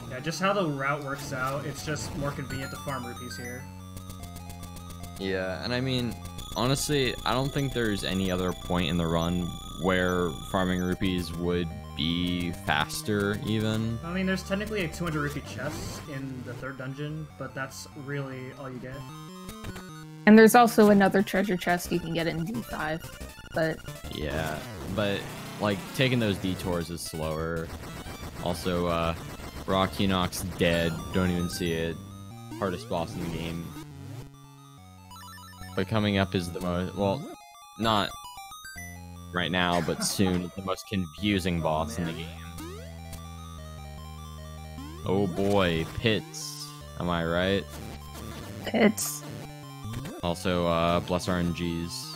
Yeah, just how the route works out, it's just more convenient to farm rupees here. Yeah, and I mean, honestly, I don't think there's any other point in the run where farming rupees would be faster, even. I mean, there's technically a 200 rupee chest in the 3rd dungeon, but that's really all you get. And there's also another treasure chest you can get in D5, but... Yeah, but, like, taking those detours is slower. Also, Rock Enoch's dead, don't even see it. Hardest boss in the game. But coming up is the most, well, not right now, but soon, the most confusing boss in the game. Oh boy, Pits. Am I right? Pits. Also, bless RNGs.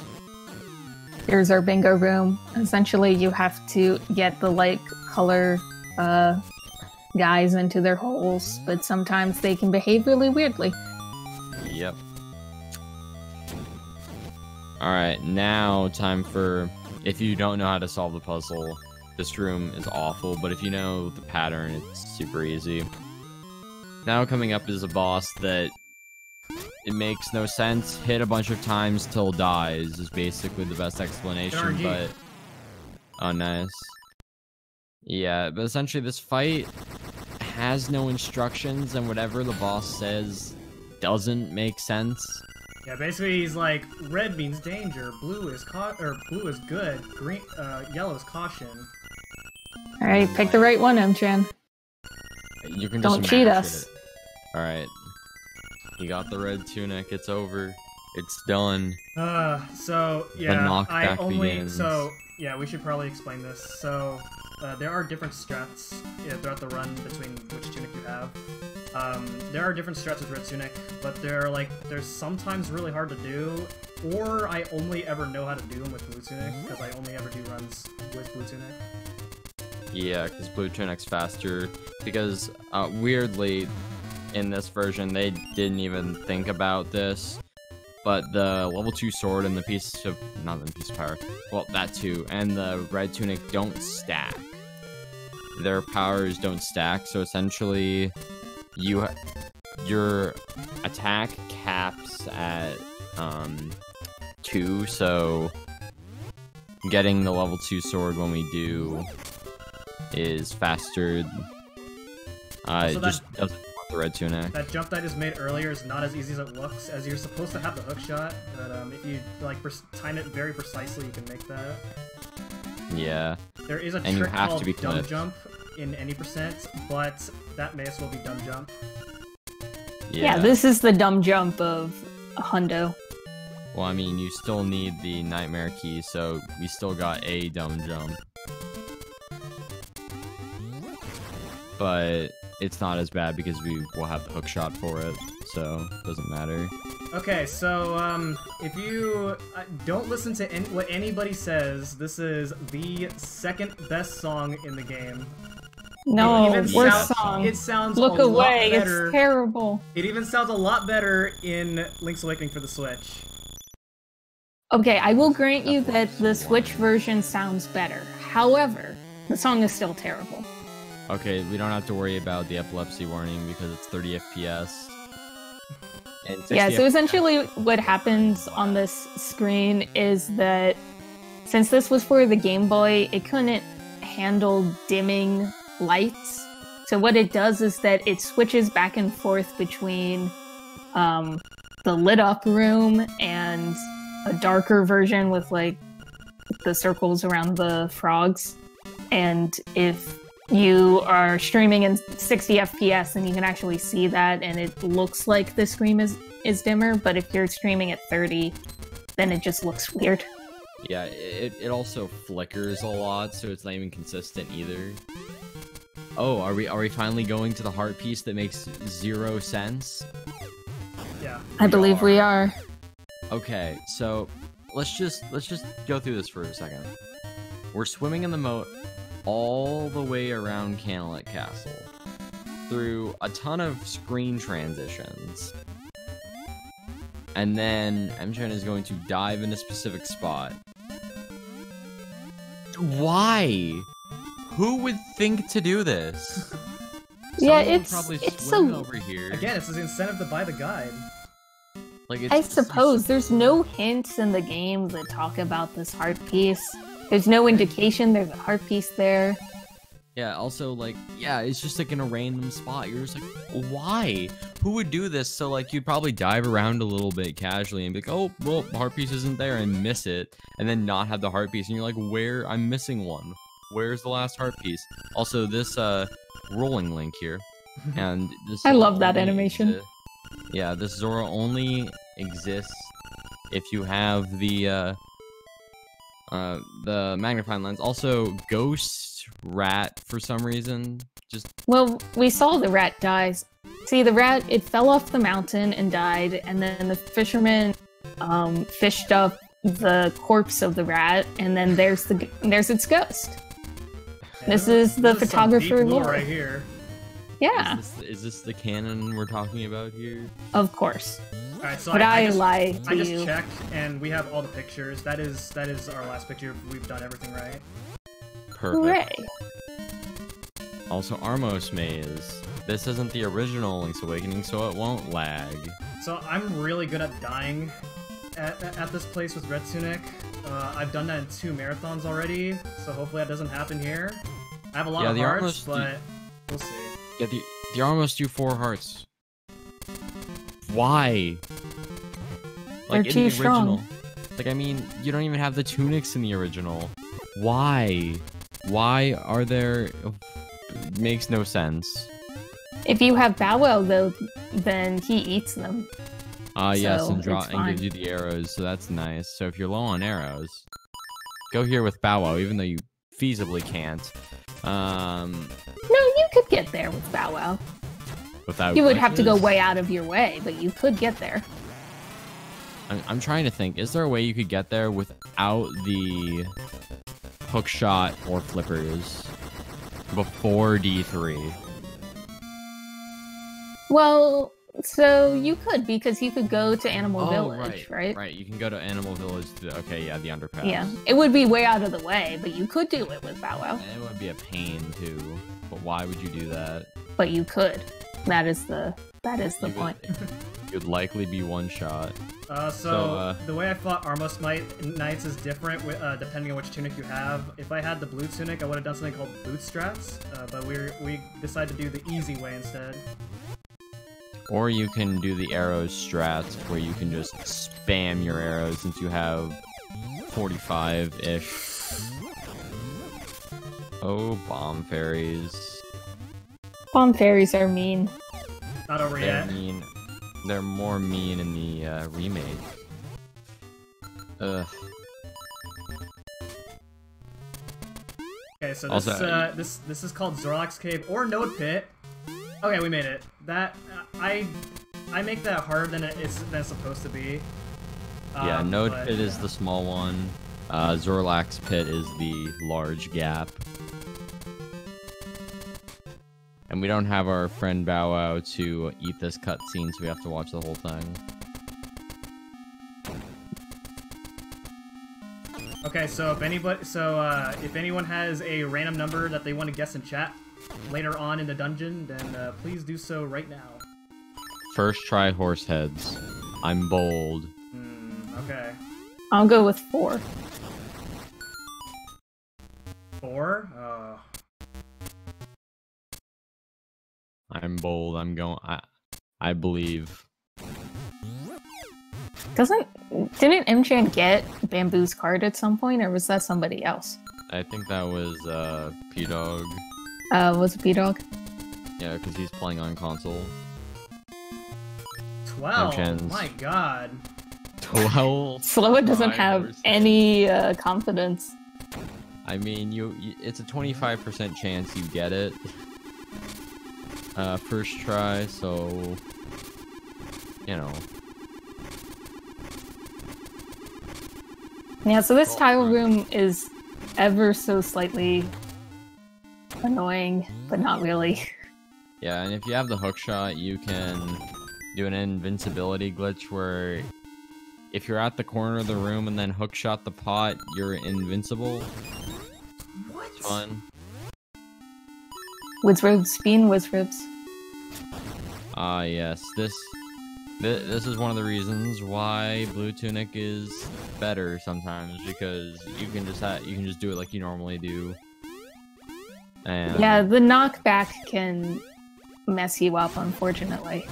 Here's our bingo room. Essentially, you have to get the light color guys into their holes, but sometimes they can behave really weirdly. Yep. Alright, now time for... If you don't know how to solve the puzzle, this room is awful, but if you know the pattern, it's super easy. Now coming up is a boss that... It makes no sense. Hit a bunch of times till dies is basically the best explanation, but... Oh, nice. Yeah, but essentially this fight has no instructions, and whatever the boss says doesn't make sense. Yeah, basically he's like, red means danger, blue is blue is good, green, yellow is caution. All right, pick the right one, M-Chan. You can Don't just cheat mash us. it. All right, you got the red tunic. It's over. It's done. So yeah, The knockback begins. So yeah, we should probably explain this. So there are different strats throughout the run between which tunic you have. There are different strats with red tunic, but they're sometimes really hard to do, or I only ever know how to do them with blue tunic, because I only ever do runs with blue tunic. Yeah, because blue tunic's faster. Because weirdly, in this version, they didn't even think about this. But the level 2 sword and the piece of... Not the piece of power. Well, that too. And the red tunic don't stack. Their powers don't stack, so essentially... Your attack caps at 2, so getting the level 2 sword when we do is faster. So it just doesn't want the red tunic. That jump that I just made earlier is not as easy as it looks, as you're supposed to have the hook shot, but if you like time it very precisely, you can make that. Yeah. There is a And you trick have called to be dumb clipped. jump in any percent, but that may as well be dumb jump. Yeah, this is the dumb jump of a hundo. Well, I mean, you still need the nightmare key, so we still got a dumb jump. But it's not as bad because we will have the hook shot for it, so it doesn't matter. Okay, so if you don't listen to what anybody says, this is the second best song in the game. No, worst song. It sounds Look a away, lot better. it's terrible. It even sounds a lot better in Link's Awakening for the Switch. Okay, I will grant you that the Switch version sounds better. However, the song is still terrible. Okay, we don't have to worry about the epilepsy warning because it's 30 FPS. And 60 Yeah, so FPS. essentially what happens on this screen is that since this was for the Game Boy, it couldn't handle dimming lights. So what it does is that it switches back and forth between the lit up room and a darker version with like the circles around the frogs. And if you are streaming in 60 FPS, and you can actually see that, and it looks like the screen is dimmer, but if you're streaming at 30, then it just looks weird. Yeah, it also flickers a lot, so it's not even consistent either. Oh, are we finally going to the heart piece that makes 0 sense? Yeah. I believe we are. Okay, so let's just go through this for a second. We're swimming in the moat all the way around Canelet Castle through a ton of screen transitions. And then M-Chan is going to dive in a specific spot. Why? Who would think to do this? Yeah, Someone would it's probably it's swim so. over here. Again, it's an incentive to buy the guide. Like I suppose there's no hints in the game that talk about this heart piece. There's no indication there's a heart piece there. Yeah, also, like, yeah, it's just, like, in a random spot. You're just like, why? Who would do this? So, like, you'd probably dive around a little bit casually and be like, oh, well, the heart piece isn't there, and miss it, and then not have the heart piece, and you're like, where? I'm missing one. Where's the last heart piece? Also, this, rolling link here, and this... I love that only animation. Yeah, this Zora only exists if you have the magnifying lens. Also, Ghost Rat, for some reason, just... Well, we saw the rat dies. See, the rat, it fell off the mountain and died, and then the fisherman fished up the corpse of the rat, and then there's its ghost. Yeah, This is the some photographer deep lore lore. right here. Yeah, Is this the canon we're talking about here? of course. All right, so But I just, lie to I just you. checked, and we have all the pictures. That is our last picture. We've done everything right. Perfect. Hooray! Also, Armos Maze. This isn't the original Link's Awakening, so it won't lag. So I'm really good at dying at this place with Red Tunic. I've done that in 2 marathons already, so hopefully that doesn't happen here. I have a lot of the hearts, Armos but we'll see. Yeah, the Armos do 4 hearts. Why? They're Like, in too the original. strong. Like, I mean, you don't even have the tunics in the original. Why? Why are there... It makes no sense. If you have Bow Wow, though, then he eats them. Yes, So, and it's fine. gives you the arrows, so that's nice. So if you're low on arrows, go here with Bow Wow, even though you feasibly can't. No, you could get there with Bow Wow. Without You would have to go glitches. way out of your way, but you could get there. I'm trying to think. Is there a way you could get there without the hook shot or flippers before D3? Well, so you could, because you could go to Animal Village, right? Right, you can go to Animal Village. Okay, yeah, the underpass. Yeah, it would be way out of the way, but you could do it with Bow Wow. And it would be a pain too. But why would you do that? But you could. That is the You point. You'd likely be one shot. The way I fought Armos Knights is different depending on which tunic you have. If I had the blue tunic, I would have done something called bootstraps, but we decided to do the easy way instead. Or you can do the arrows strats, where you can just spam your arrows since you have 45-ish. Oh, bomb fairies. Bomb fairies are mean. Not over They're yet. mean. They're more mean in the remake. Ugh. Okay, so Also, this is called Zorlax Cave or Node Pit. Okay, we made it. That I make that harder than it's supposed to be. Yeah, Node but, Pit is yeah. the small one. Zorlax Pit is the large gap. And we don't have our friend Bow Wow to eat this cutscene, so we have to watch the whole thing. Okay, so if anyone has a random number that they want to guess in chat later on in the dungeon, then please do so right now. First try horse heads. I'm bold. Okay. I'll go with 4. 4? I'm bold. I believe. Didn't M-Chan get Bamboo's card at some point, or was that somebody else? I think that was P-Dog. Was it P-Dog? Yeah, because he's playing on console. 12. M-Chan's. My god. 12. Sloa doesn't have Drivers. any confidence. I mean, it's a 25% chance you get it. First try, so you know. Yeah, so this tile room is ever so slightly annoying, but not really. Yeah, and if you have the hook shot, you can do an invincibility glitch where if you're at the corner of the room and then hook shot the pot, you're invincible. What? It's fun. Wizrobes being wizrobes. Yes, this is one of the reasons why Blue Tunic is better sometimes, because you can just do it like you normally do. And Yeah, the knockback can mess you up, unfortunately.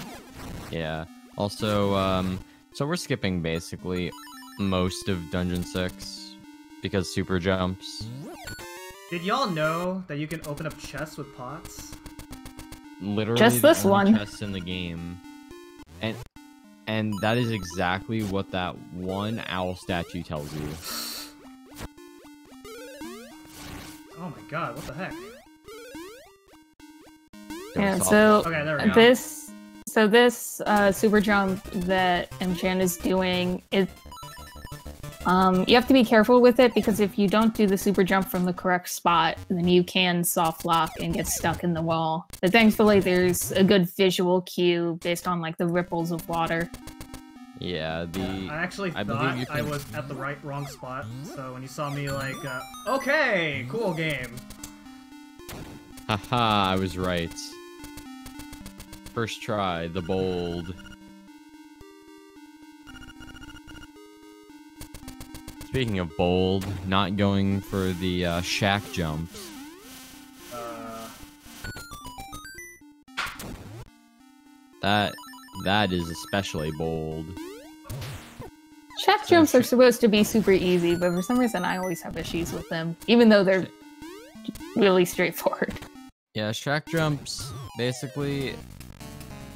yeah. Also, so we're skipping basically most of Dungeon 6 because super jumps. Did y'all know that you can open up chests with pots? Literally Just the this only one. chest in the game. And that is exactly what that one owl statue tells you. Oh my god, what the heck? Yeah, so Okay, there we go. this super jump that Mchan is doing, you have to be careful with it, because if you don't do the super jump from the correct spot, then you can soft lock and get stuck in the wall. But thankfully, there's a good visual cue based on like the ripples of water. Yeah, I actually I thought believe you I can- was at the wrong spot, so when you saw me like, okay, cool game. Haha, I was right. First try, the bold. Speaking of bold, not going for the shack jumps. That is especially bold. Shack jumps are supposed to be super easy, but for some reason I always have issues with them, even though they're really straightforward. Yeah, shack jumps, basically,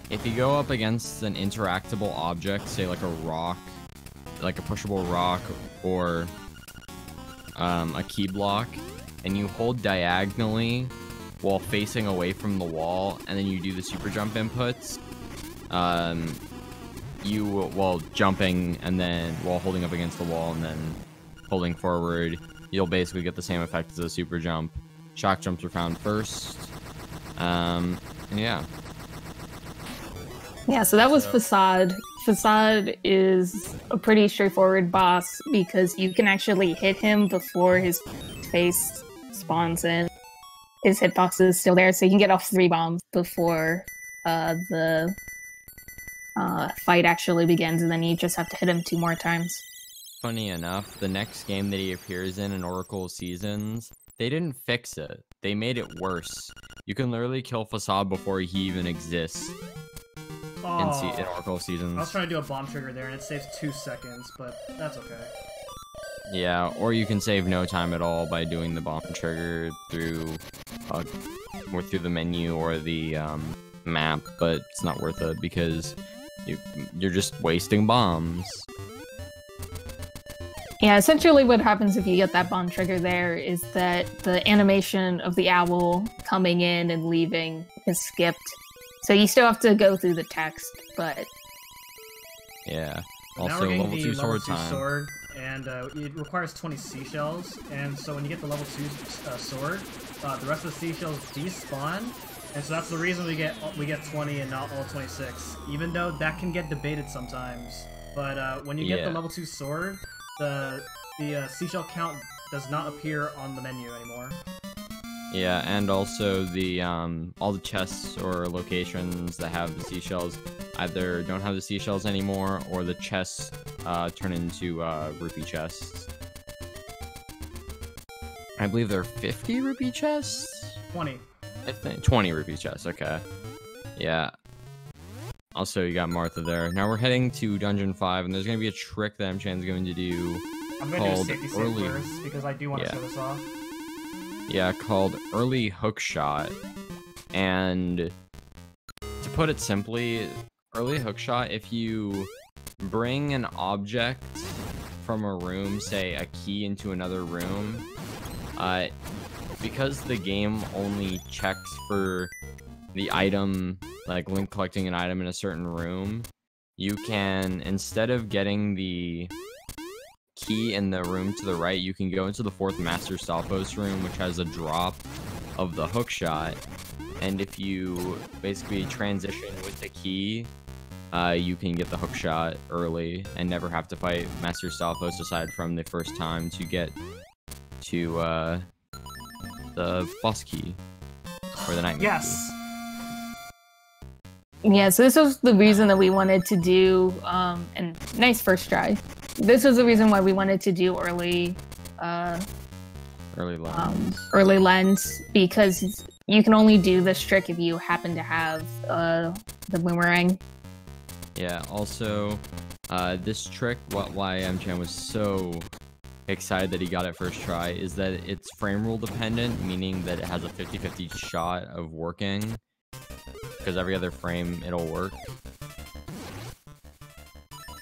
if you go up against an interactable object, say like a rock, like a pushable rock, or a key block, and you hold diagonally while facing away from the wall, and then you do the super jump inputs, while jumping and then while holding up against the wall and then holding forward, you'll basically get the same effect as a super jump. Shock jumps are found first. Yeah. Yeah, so that was Facade. Facade is a pretty straightforward boss because you can actually hit him before his face spawns in. His hitbox is still there, so you can get off 3 bombs before the fight actually begins, and then you just have to hit him 2 more times. Funny enough, the next game that he appears in Oracle Seasons, they didn't fix it. They made it worse. You can literally kill Facade before he even exists in Oracle Seasons. I was trying to do a bomb trigger there, and it saves 2 seconds, but that's okay. Yeah, or you can save no time at all by doing the bomb trigger through the menu or the map, but it's not worth it because you're just wasting bombs. Yeah, essentially what happens if you get that bomb trigger there is that the animation of the owl coming in and leaving is skipped. So you still have to go through the text, but... Yeah. Now we're Also, getting level 2 sword time. sword, and it requires 20 seashells, and so when you get the level 2 sword, the rest of the seashells despawn, and so that's the reason we get 20 and not all 26, even though that can get debated sometimes. But when you get the level 2 sword, the seashell count does not appear on the menu anymore. Yeah, and also the all the chests or locations that have the seashells either don't have the seashells anymore, or the chests turn into rupee chests. I believe there are 50 rupee chests? 20. I think 20 rupee chests, okay. Yeah. Also, you got Martha there. Now we're heading to Dungeon 5, and there's going to be a trick that Mchan's going to do. I'm going to do a safety save first, because I do want to show this off. Yeah, called Early Hook Shot. And to put it simply, Early Hook Shot, if you bring an object from a room, say a key into another room, because the game only checks for the item, like Link collecting an item in a certain room, you can, instead of getting the key in the room to the right, you can go into the 4th Master Stalfos room, which has a drop of the hook shot. And if you basically transition with the key, you can get the hook shot early and never have to fight Master Stalfos aside from the first time to get to the boss key or the nightmare Yes. key. Yeah, so this was the reason that we wanted to do, and nice first try. This was the reason why we wanted to do early lens, because you can only do this trick if you happen to have the boomerang. Yeah, also, this trick, why MChan was so excited that he got it first try, is that it's frame rule dependent, meaning that it has a 50-50 shot of working, because every other frame it'll work.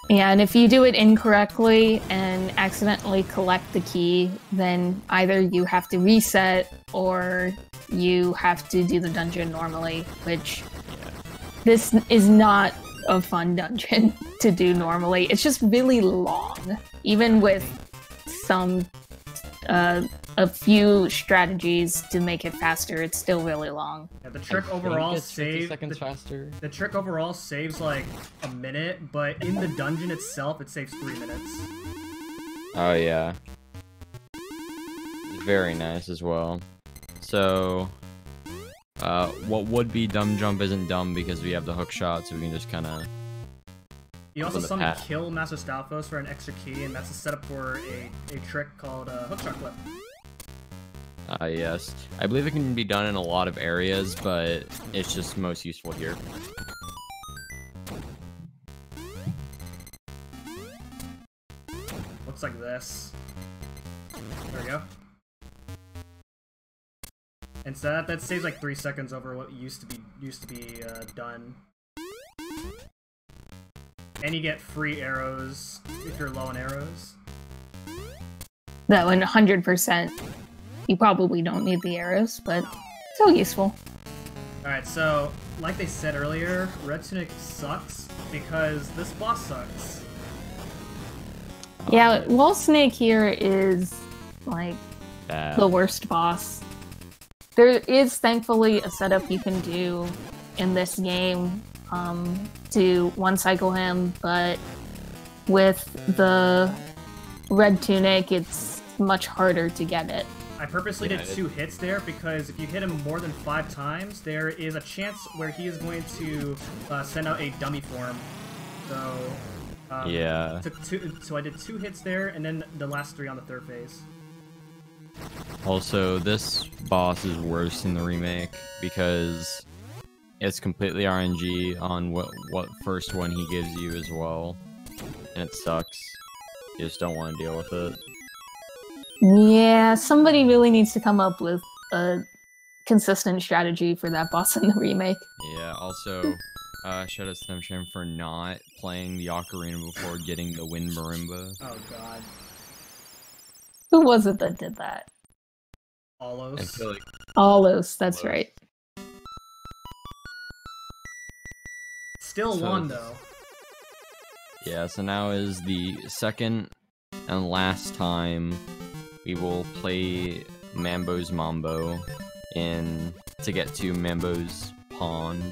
Yeah, and if you do it incorrectly and accidentally collect the key, then either you have to reset or you have to do the dungeon normally, which this is not a fun dungeon to do normally. It's just really long. Even with some a few strategies to make it faster, it's still really long. Yeah, the trick overall saves faster. The trick overall saves like a minute, but in the dungeon itself, it saves 3 minutes. Oh yeah, very nice as well. So, what would be dumb jump isn't dumb because we have the hook shot, so we can just kind of. You also summon kill Master Stalfos for an extra key, and that's a setup for a trick called hookshot clip. Yes. I believe it can be done in a lot of areas, but it's just most useful here. Looks like this. There we go. And so that saves like 3 seconds over what used to be done. And you get free arrows if you're low on arrows. Though in 100%, you probably don't need the arrows, but still useful. Alright, so, like they said earlier, Red Tunic sucks because this boss sucks. Yeah, Wall Snake here is, like, the worst boss. There is, thankfully, a setup you can do in this game to one-cycle him, but with the Red Tunic, it's much harder to get it. I purposely did 2 hits there because if you hit him more than 5 times, there is a chance where he is going to send out a dummy form. So, yeah. So I did 2 hits there, and then the last 3 on the 3rd phase. Also, this boss is worse in the remake because it's completely RNG on what first one he gives you as well, and it sucks. You just don't want to deal with it. Yeah, somebody really needs to come up with a consistent strategy for that boss in the remake. Yeah, also, shout out to MChan for not playing the Ocarina before getting the Wind Marimba. Oh god. Who was it that did that? Alos. I feel like Alos, that's right. Still won, though. Yeah, so now is the second and last time we will play Mambo's Mambo to get to Mambo's Pond.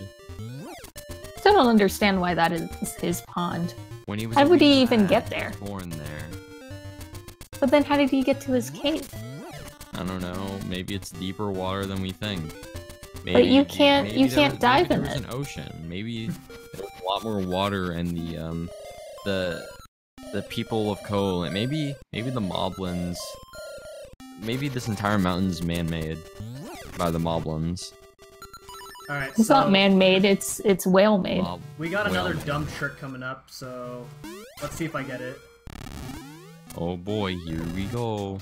Still don't understand why that is his pond. When he was how would he even get there? Born there. But then how did he get to his cave? I don't know. Maybe it's deeper water than we think. Maybe, but you can't dive in it. There's an ocean. Maybe there's a lot more water in the people of Ko. Maybe the Moblins. Maybe this entire mountain's man-made by the Moblins. Alright, it's not man-made, it's whale-made. We got another dumb trick coming up, so let's see if I get it. Oh boy, here we go.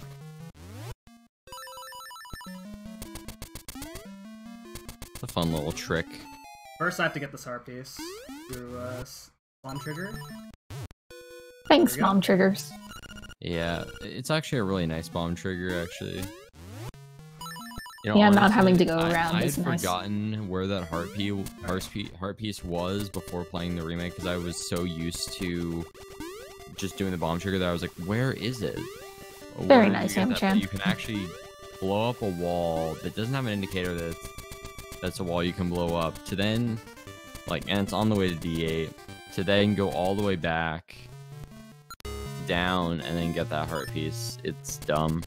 It's a fun little trick. First, I have to get this heart piece through Bomb Trigger. Thanks, Bomb Triggers. Yeah, it's actually a really nice bomb trigger, actually. You know, yeah, honestly, not having to go around I is had nice. forgotten where that heart piece was before playing the remake because I was so used to just doing the bomb trigger that I was like, where is it? Very nice, Hamchan. You can actually blow up a wall that doesn't have an indicator that that's a wall you can blow up, to then, like, and it's on the way to D8, to then go all the way back, down, and then get that heart piece. It's dumb.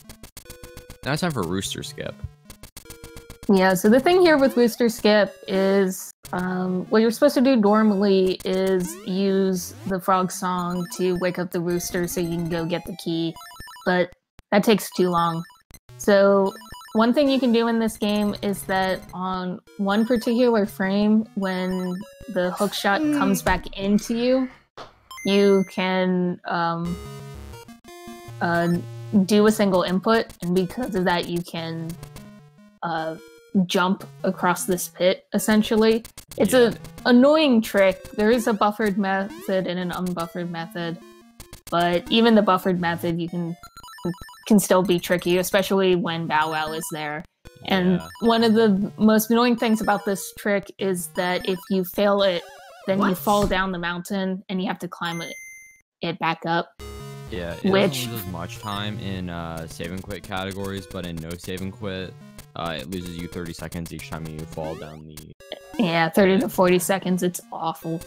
Now it's time for Rooster Skip. Yeah, so the thing here with Rooster Skip is, what you're supposed to do normally is use the frog song to wake up the rooster so you can go get the key, but that takes too long. So one thing you can do in this game is that on one particular frame, when the hook shot comes back into you, you can do a single input, and because of that you can jump across this pit, essentially. It's an annoying trick. There is a buffered method and an unbuffered method, but even the buffered method you can still be tricky, especially when Bow Wow is there. And one of the most annoying things about this trick is that if you fail it, then you fall down the mountain and you have to climb it back up. Yeah, it doesn't lose as much time in save and quit categories, but in no save and quit, it loses you 30 seconds each time you fall down the... Yeah, 30 to 40 seconds, it's awful.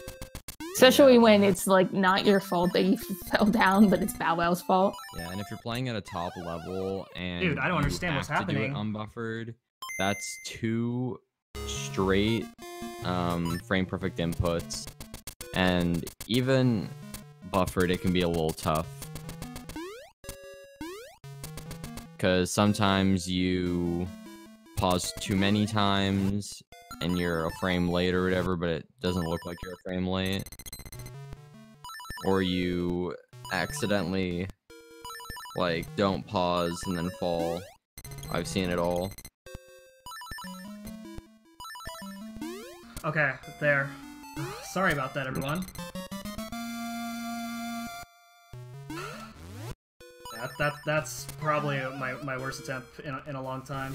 Especially when it's, like, not your fault that you fell down, but it's Bow Wow's fault. Yeah, and if you're playing at a top level and dude, I don't understand what's happening. Do it unbuffered, that's 2 straight frame perfect inputs, and even buffered, it can be a little tough. Because sometimes you pause too many times, and you're a frame late or whatever, but it doesn't look like you're a frame late. Or you accidentally, like, don't pause and then fall. I've seen it all. Okay, there. Sorry about that, everyone. That's probably my worst attempt in a long time,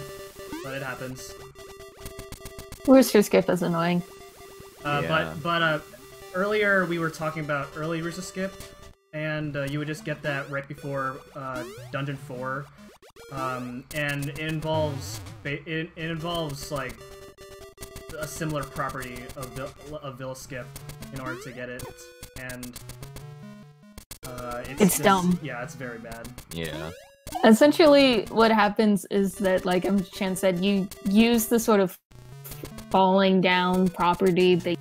but it happens. Rooster Skip is annoying. But earlier we were talking about early Rooster Skip, and you would just get that right before Dungeon 4, and it involves like a similar property of Villa Skip in order to get it, and it's dumb. Yeah, it's very bad. Yeah. Essentially, what happens is that, like Chan said, you use the sort of falling down property they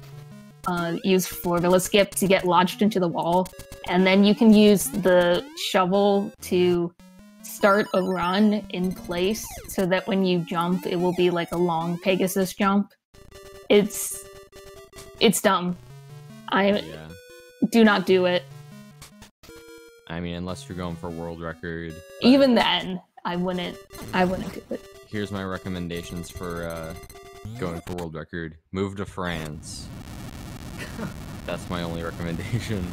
use for Villa Skip to get lodged into the wall, and then you can use the shovel to start a run in place so that when you jump, it will be like a long Pegasus jump. It's dumb. Do not do it. I mean, unless you're going for world record. Even then, I wouldn't do it. Here's my recommendations for going for world record. Move to France. That's my only recommendation.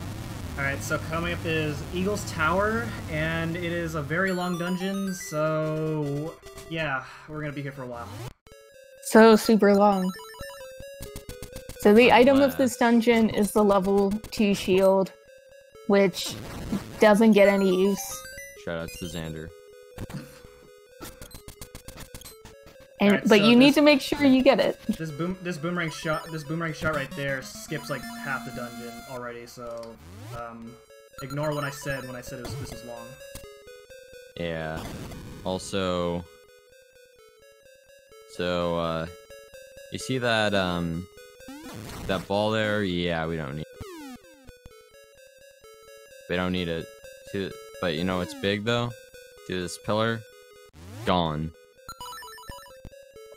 Alright, so coming up is Eagle's Tower, and it is a very long dungeon, so yeah, we're gonna be here for a while. So super long. So the item of this dungeon is the level 2 shield, which doesn't get any use. Shout out to Xander. And right, but so you need to make sure you get it. This boomerang shot right there skips like half the dungeon already. So ignore what I said when I said this was long. Yeah. Also, so you see that that ball there? Yeah, we don't need. We don't need it. See, but you know what's big though? See this pillar? Gone.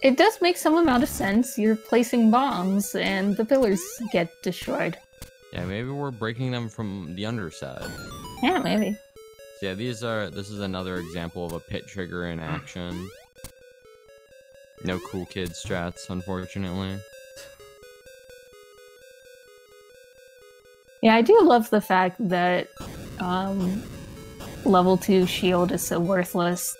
It does make some amount of sense. You're placing bombs, and the pillars get destroyed. Yeah, maybe we're breaking them from the underside. Yeah, maybe. So yeah, this is another example of a pit trigger in action. No cool kid strats, unfortunately. Yeah, I do love the fact that level 2 shield is so worthless.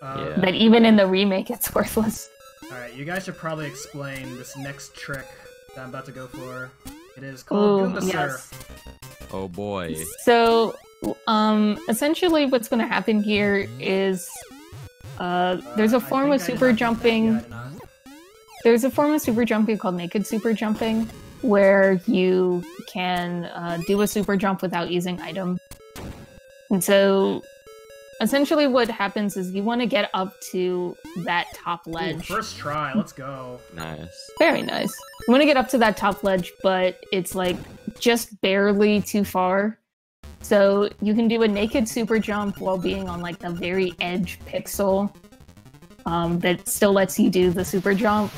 That even in the remake, it's worthless. Alright, you guys should probably explain this next trick that I'm about to go for. It is called Goombasser. Yes. Oh boy. So, essentially what's going to happen here is there's a form of super jumping. There's a form of super jumping called naked super jumping, where you can do a super jump without using item. And so, essentially what happens is you want to get up to that top ledge. Ooh, first try, let's go. Nice. Very nice. You want to get up to that top ledge, but it's like just barely too far. So you can do a naked super jump while being on like the very edge pixel that still lets you do the super jump.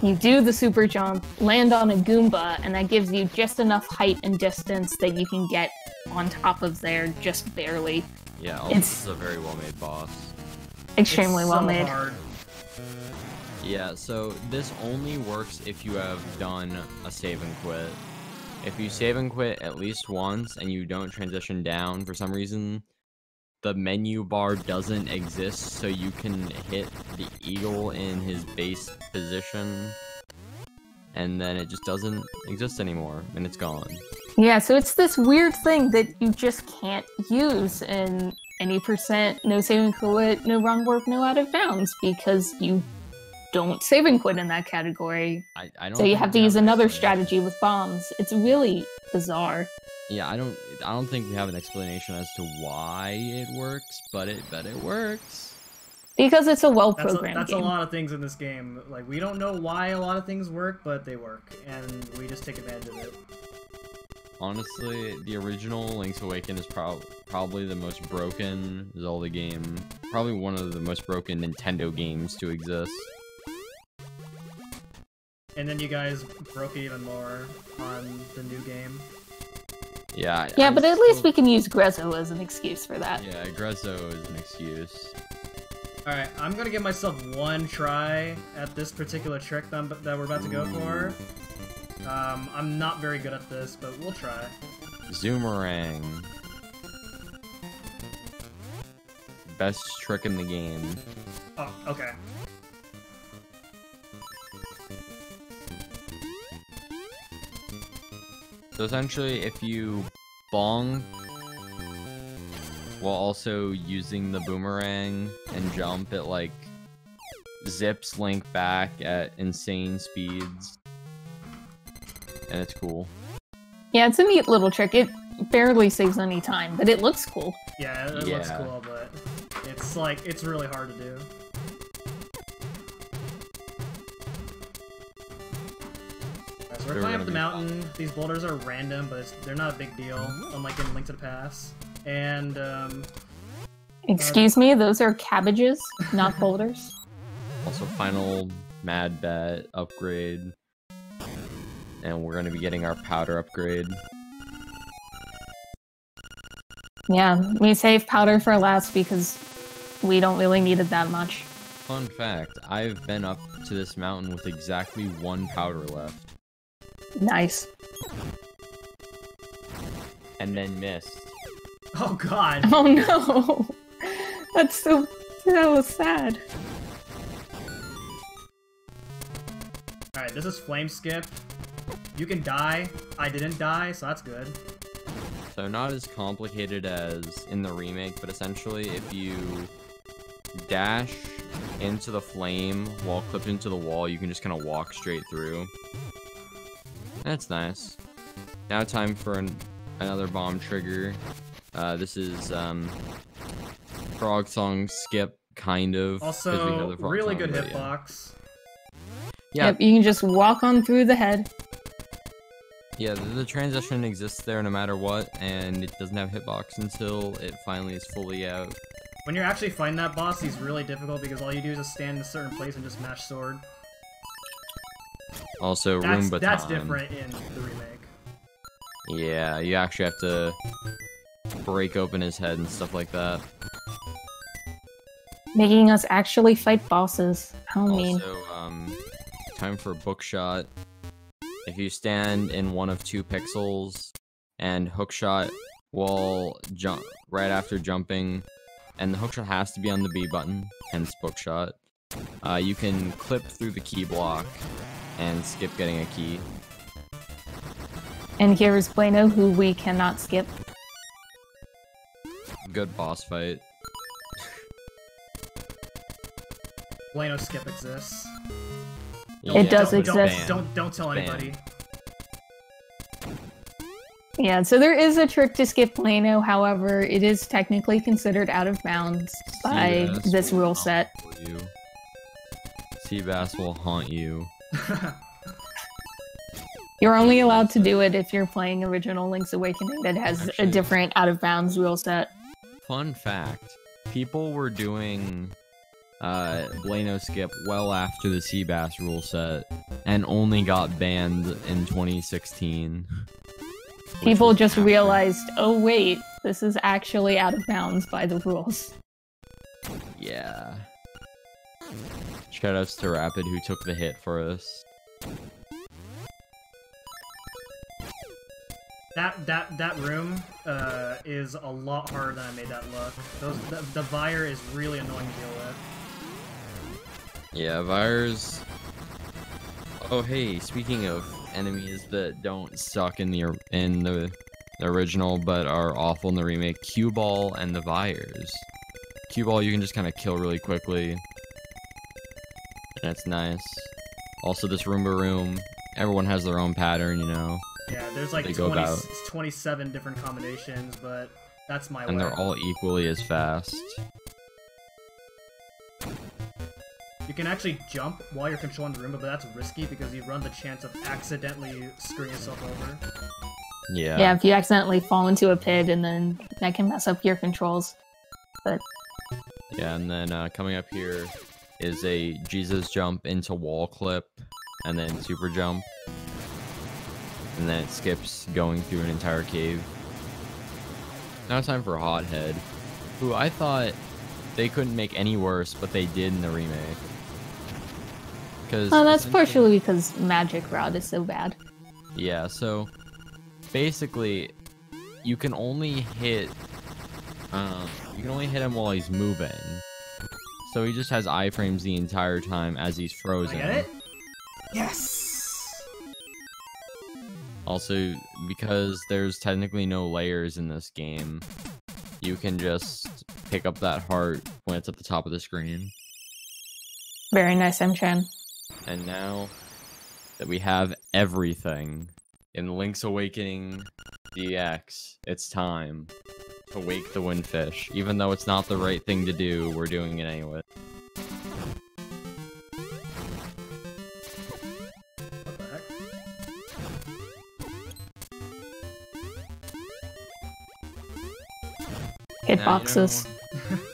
You do the super jump, land on a Goomba, and that gives you just enough height and distance that you can get on top of there just barely. Yeah, also, this is a very well-made boss. Extremely well made. Hard. Yeah, so this only works if you have done a save and quit. If you save and quit at least once and you don't transition down for some reason, the menu bar doesn't exist, so you can hit the eagle in his base position, and then it just doesn't exist anymore, and it's gone. Yeah, so it's this weird thing that you just can't use in any percent, no save and quit, no run warp, no out of bounds, because you don't save and quit in that category. I don't. So you have to use another explanation. strategy with bombs. It's really bizarre. Yeah, I don't think we have an explanation as to why it works, but it works. Because it's a well-programmed That's game. a lot of things in this game. Like, we don't know why a lot of things work, but they work, and we just take advantage of it. Honestly, the original Link's Awakening is probably the most broken Zelda game. Probably one of the most broken Nintendo games to exist. And then you guys broke it even more on the new game. Yeah. Yeah, but at least we can use Grezzo as an excuse for that. Yeah, Grezzo is an excuse. Alright, I'm gonna give myself one try at this particular trick that we're about to go for. I'm not very good at this, but we'll try. Zoomerang. Best trick in the game. Oh, okay. So essentially, if you bong while also using the boomerang and jump, it like zips Link back at insane speeds. And it's cool. Yeah, it's a neat little trick. It barely saves any time, but it looks cool. Yeah, it looks cool, but it's like, it's really hard to do. Alright, so we're climbing up the mountain. These boulders are random, but they're not a big deal, unlike in Link to the Past. And, Excuse me, those are cabbages, not boulders. Also, final Mad Bet upgrade. And we're going to be getting our powder upgrade. Yeah, we save powder for last because we don't really need it that much. Fun fact, I've been up to this mountain with exactly 1 powder left. Nice. And then missed. oh god! Oh no! That was sad. Alright, this is Flame Skip. You can die. I didn't die, so that's good. So not as complicated as in the remake, but essentially if you dash into the flame while clipped into the wall, you can just kind of walk straight through. That's nice. Now time for another bomb trigger. This is Frog Song Skip, kind of. 'cause we have Also, the Frog really Song, good but hitbox. Yeah, Yep, you can just walk on through the head. yeah, the transition exists there no matter what, and it doesn't have hitbox until it finally is fully out. When you're actually fighting that boss, he's really difficult because all you do is just stand in a certain place and just mash sword. Also, That's Roomba different in the remake. Yeah, you actually have to break open his head and stuff like that. Making us actually fight bosses. How mean. Also, time for Bookshot. If you stand in one of 2 pixels and hookshot while right after jumping, and the hookshot has to be on the B button, hence Bookshot, you can clip through the key block and skip getting a key. And here is Bueno, who we cannot skip. Good boss fight. Bueno skip exists. It does exist. Don't tell anybody. Yeah, so there is a trick to skip Bueno, however, it is technically considered out of bounds by this rule set. Seabass will haunt you. You're only allowed to do it if you're playing Original Link's Awakening that has a different out of bounds rule set. Fun fact, people were doing Bueno skip well after the Seabass rule set and only got banned in 2016. People just realized, oh wait, this is actually out of bounds by the rules. Yeah. Shoutouts to Rapid who took the hit for us. That room is a lot harder than I made that look. The Vire is really annoying to deal with. Yeah, Vires. Oh hey, speaking of enemies that don't suck in the original but are awful in the remake, Cue Ball and the Vires. Cue Ball you can just kind of kill really quickly. That's nice. Also this Roomba room, everyone has their own pattern, you know. Yeah, there's like 27 different combinations, but that's my way. And they're all equally as fast. You can actually jump while you're controlling the Roomba, but that's risky because you run the chance of accidentally screwing yourself over. Yeah. Yeah, if you accidentally fall into a pit, and then that can mess up your controls. But yeah, and then coming up here is a Jesus jump into wall clip, and then super jump. And then it skips going through an entire cave. Now it's time for Hothead, who I thought they couldn't make any worse, but they did in the remake. That's partially because Magic Rod is so bad. Yeah, so basically, you can only hit him while he's moving. So he just has iframes the entire time as he's frozen. I get it? Yes! Also, because there's technically no layers in this game, you can just pick up that heart when it's at the top of the screen. Very nice, M-Chan. And now that we have everything in Link's Awakening DX, it's time to wake the Windfish. Even though it's not the right thing to do, we're doing it anyway. What the heck? Hitboxes.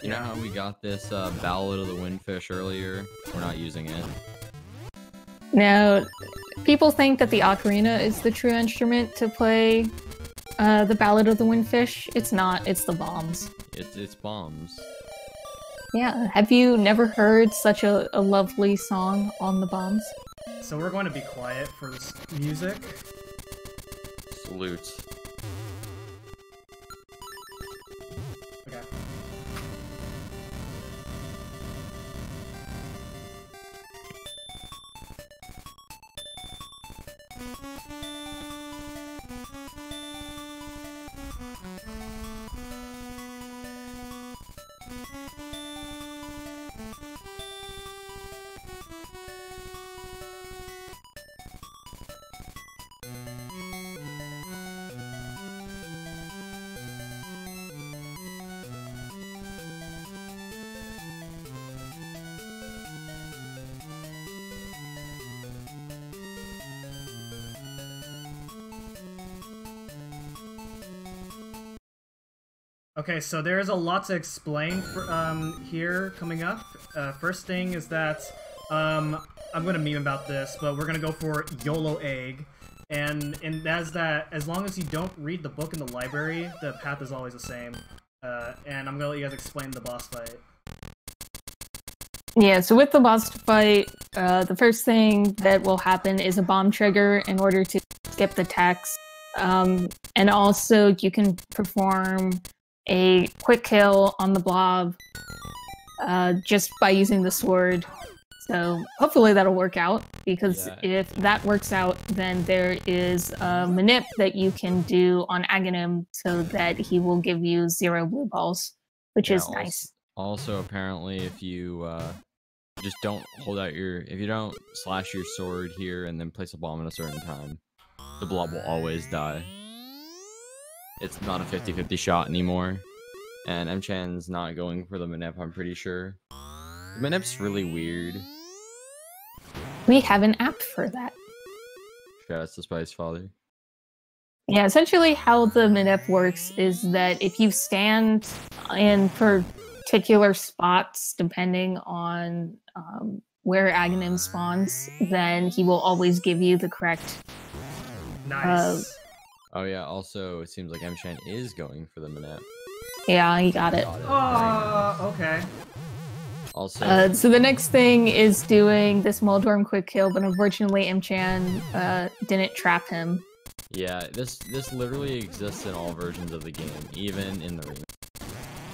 You know how we got this Ballad of the Windfish earlier? We're not using it. Now, people think that the ocarina is the true instrument to play the Ballad of the Windfish. It's not, it's the bombs. It's bombs. Yeah, have you never heard such a lovely song on the bombs? So we're going to be quiet for this music. Salute. Okay. Okay, so there's a lot to explain for, here coming up. First thing is that I'm going to meme about this, but we're going to go for YOLO Egg. And as long as you don't read the book in the library, the path is always the same. And I'm going to let you guys explain the boss fight. Yeah, so with the boss fight, the first thing that will happen is a bomb trigger in order to skip the text. And also you can perform a quick kill on the blob just by using the sword. So hopefully that'll work out, because Yeah. if that works out, then there is a manip that you can do on Aghanim so that he will give you 0 blue balls, which is nice. Also, apparently, if you just don't hold out if you don't slash your sword here and then place a bomb at a certain time, the blob will always die. It's not a 50-50 shot anymore. And M-Chan's not going for the manip, I'm pretty sure. The manip's really weird. We have an app for that. Shout out to Spice Father. Yeah, essentially how the manip works is that if you stand in particular spots, depending on where Aghanim spawns, then he will always give you the correct... Nice. Oh yeah, also, it seems like M-Chan is going for the manip. Yeah, he got it. Oh, okay. Also, so the next thing is doing this Moldworm quick kill, but unfortunately M-Chan didn't trap him. yeah, this literally exists in all versions of the game, even in the remake.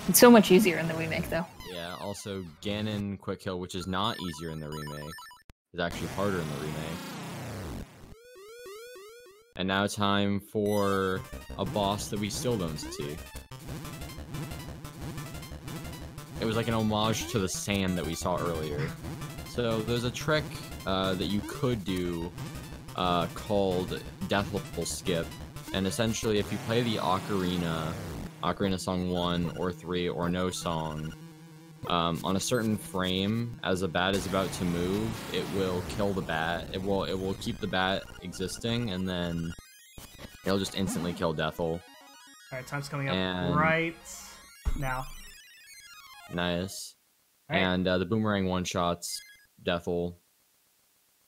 It's so much easier in the remake, though. Yeah, also, Ganon quick kill, which is not easier in the remake, is actually harder in the remake. And now time for a boss that we still don't see. It was like an homage to the sand that we saw earlier. So there's a trick that you could do called Death Level Skip. And essentially, if you play the Ocarina Song 1 or 3 or no song, on a certain frame, as a bat is about to move, it will kill the bat. It will keep the bat existing, and then it'll just instantly kill Deathel. Alright, time's coming up right now. Nice. Right. And the boomerang one-shots Deathel.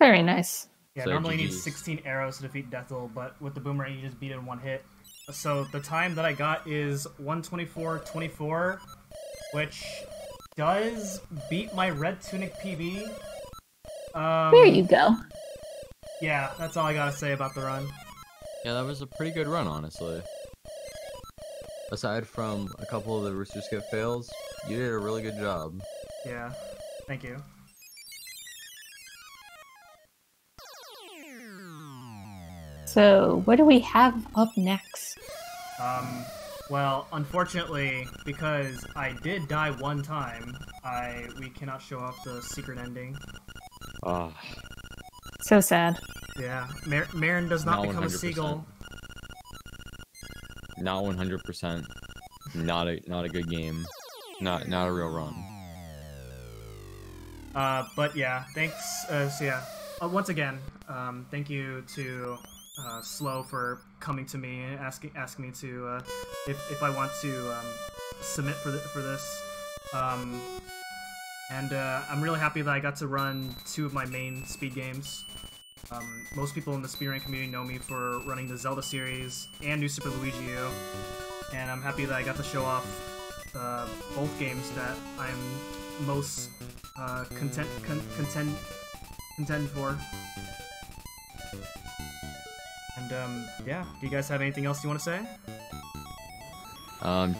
Very nice. Yeah, So normally you need GG's. 16 arrows to defeat Deathel, but with the boomerang you just beat it in 1 hit. So the time that I got is 1:24:24, which does beat my Red Tunic PB. There you go. Yeah, that's all I gotta say about the run. Yeah, that was a pretty good run, honestly. Aside from a couple of the Rooster Skip fails, you did a really good job. Yeah, thank you. So, what do we have up next? Well, unfortunately, because I did die 1 time, we cannot show off the secret ending. Ah, So sad. Yeah, Marin does not Not become a 100%. seagull. not 100%. Not a good game. Not a real run. But yeah, thanks. So yeah, once again, thank you to Slow for coming to me and asking me to if I want to submit for this. And I'm really happy that I got to run 2 of my main speed games. Most people in the speedrun community know me for running the Zelda series and New Super Luigi U, and I'm happy that I got to show off both games that I'm most content for. And yeah, do you guys have anything else you want to say?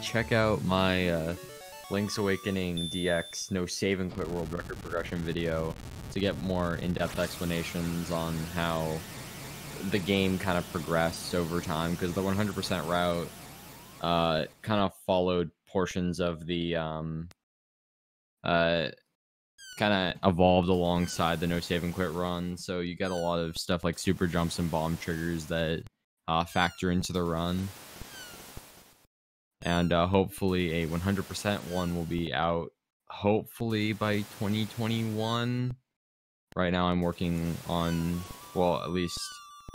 Check out my Link's Awakening DX No Save and Quit World Record Progression video to get more in-depth explanations on how the game kind of progressed over time, because the 100% route kind of followed portions of the kind of evolved alongside the No Save and Quit run, so you get a lot of stuff like super jumps and bomb triggers that factor into the run. And hopefully a 100% one will be out hopefully by 2021. Right now I'm working on, well, at least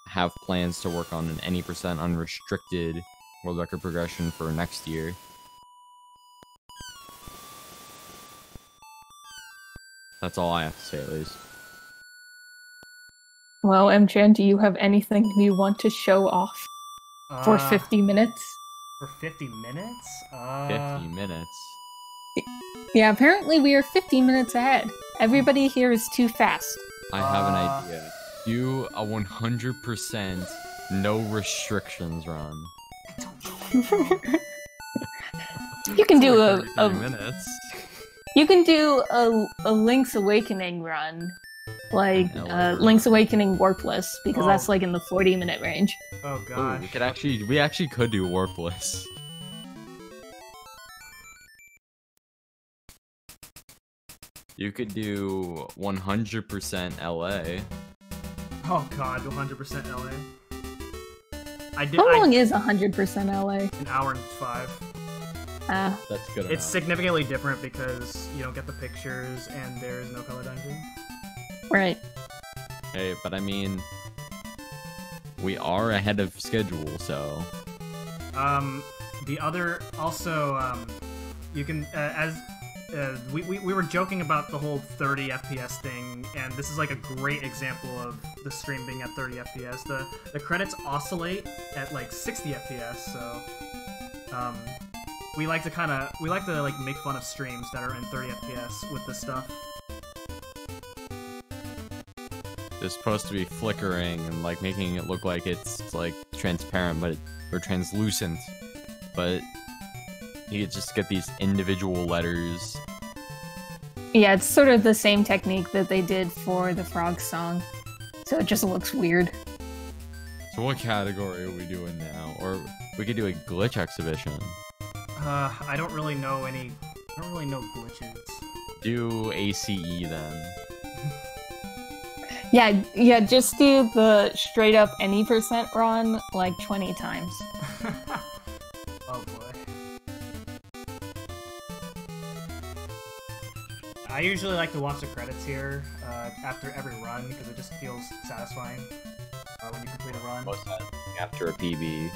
have plans to work on an any percent unrestricted world record progression for next year. That's all I have to say, at least. Well, M-Chan, do you have anything you want to show off for 50 minutes? For 50 minutes? 50 minutes. Yeah, apparently we are 15 minutes ahead. Everybody here is too fast. I have an idea. Do a 100% no restrictions run. You can do 30 a minutes. You can do a Link's Awakening run, like Link's Awakening Warpless, because that's like in the 40-minute range. Oh Ooh, gosh. we actually could do Warpless. You could do 100% LA. Oh god, 100% LA. How long is 100% LA? An hour and 5. That's good. It's significantly different because you don't get the pictures and there is no color dungeon. Right. Hey, but I mean, we are ahead of schedule, so. The other also, you can we were joking about the whole 30 FPS thing, and this is like a great example of the stream being at 30 FPS. The credits oscillate at like 60 FPS, so we like to like make fun of streams that are in 30 FPS with this stuff. It's supposed to be flickering and like making it look like it's like transparent, or translucent, but you just get these individual letters. Yeah, it's sort of the same technique that they did for the Frog song, so it just looks weird. So what category are we doing now? Or we could do a glitch exhibition. I don't really know glitches. Do ACE then. Yeah, just do the straight up any percent run like 20 times. Oh boy. I usually like to watch the credits here after every run because it just feels satisfying when you complete a run. Most after a PB.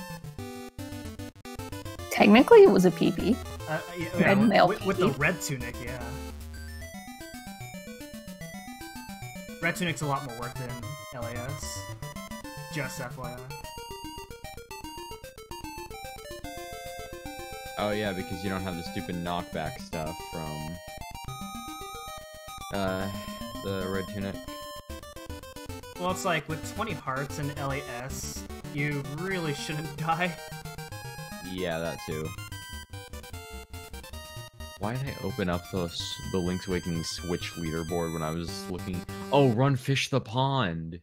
Technically, it was a PB. With the red tunic, yeah. Red tunic's a lot more work than LAS. Just FYI. Oh yeah, because you don't have the stupid knockback stuff from the red tunic. Well, it's like with 20 hearts in LAS, you really shouldn't die. Yeah, that too. Why did I open up the Link's Awakening Switch leaderboard when I was looking? Oh, run fish the pond!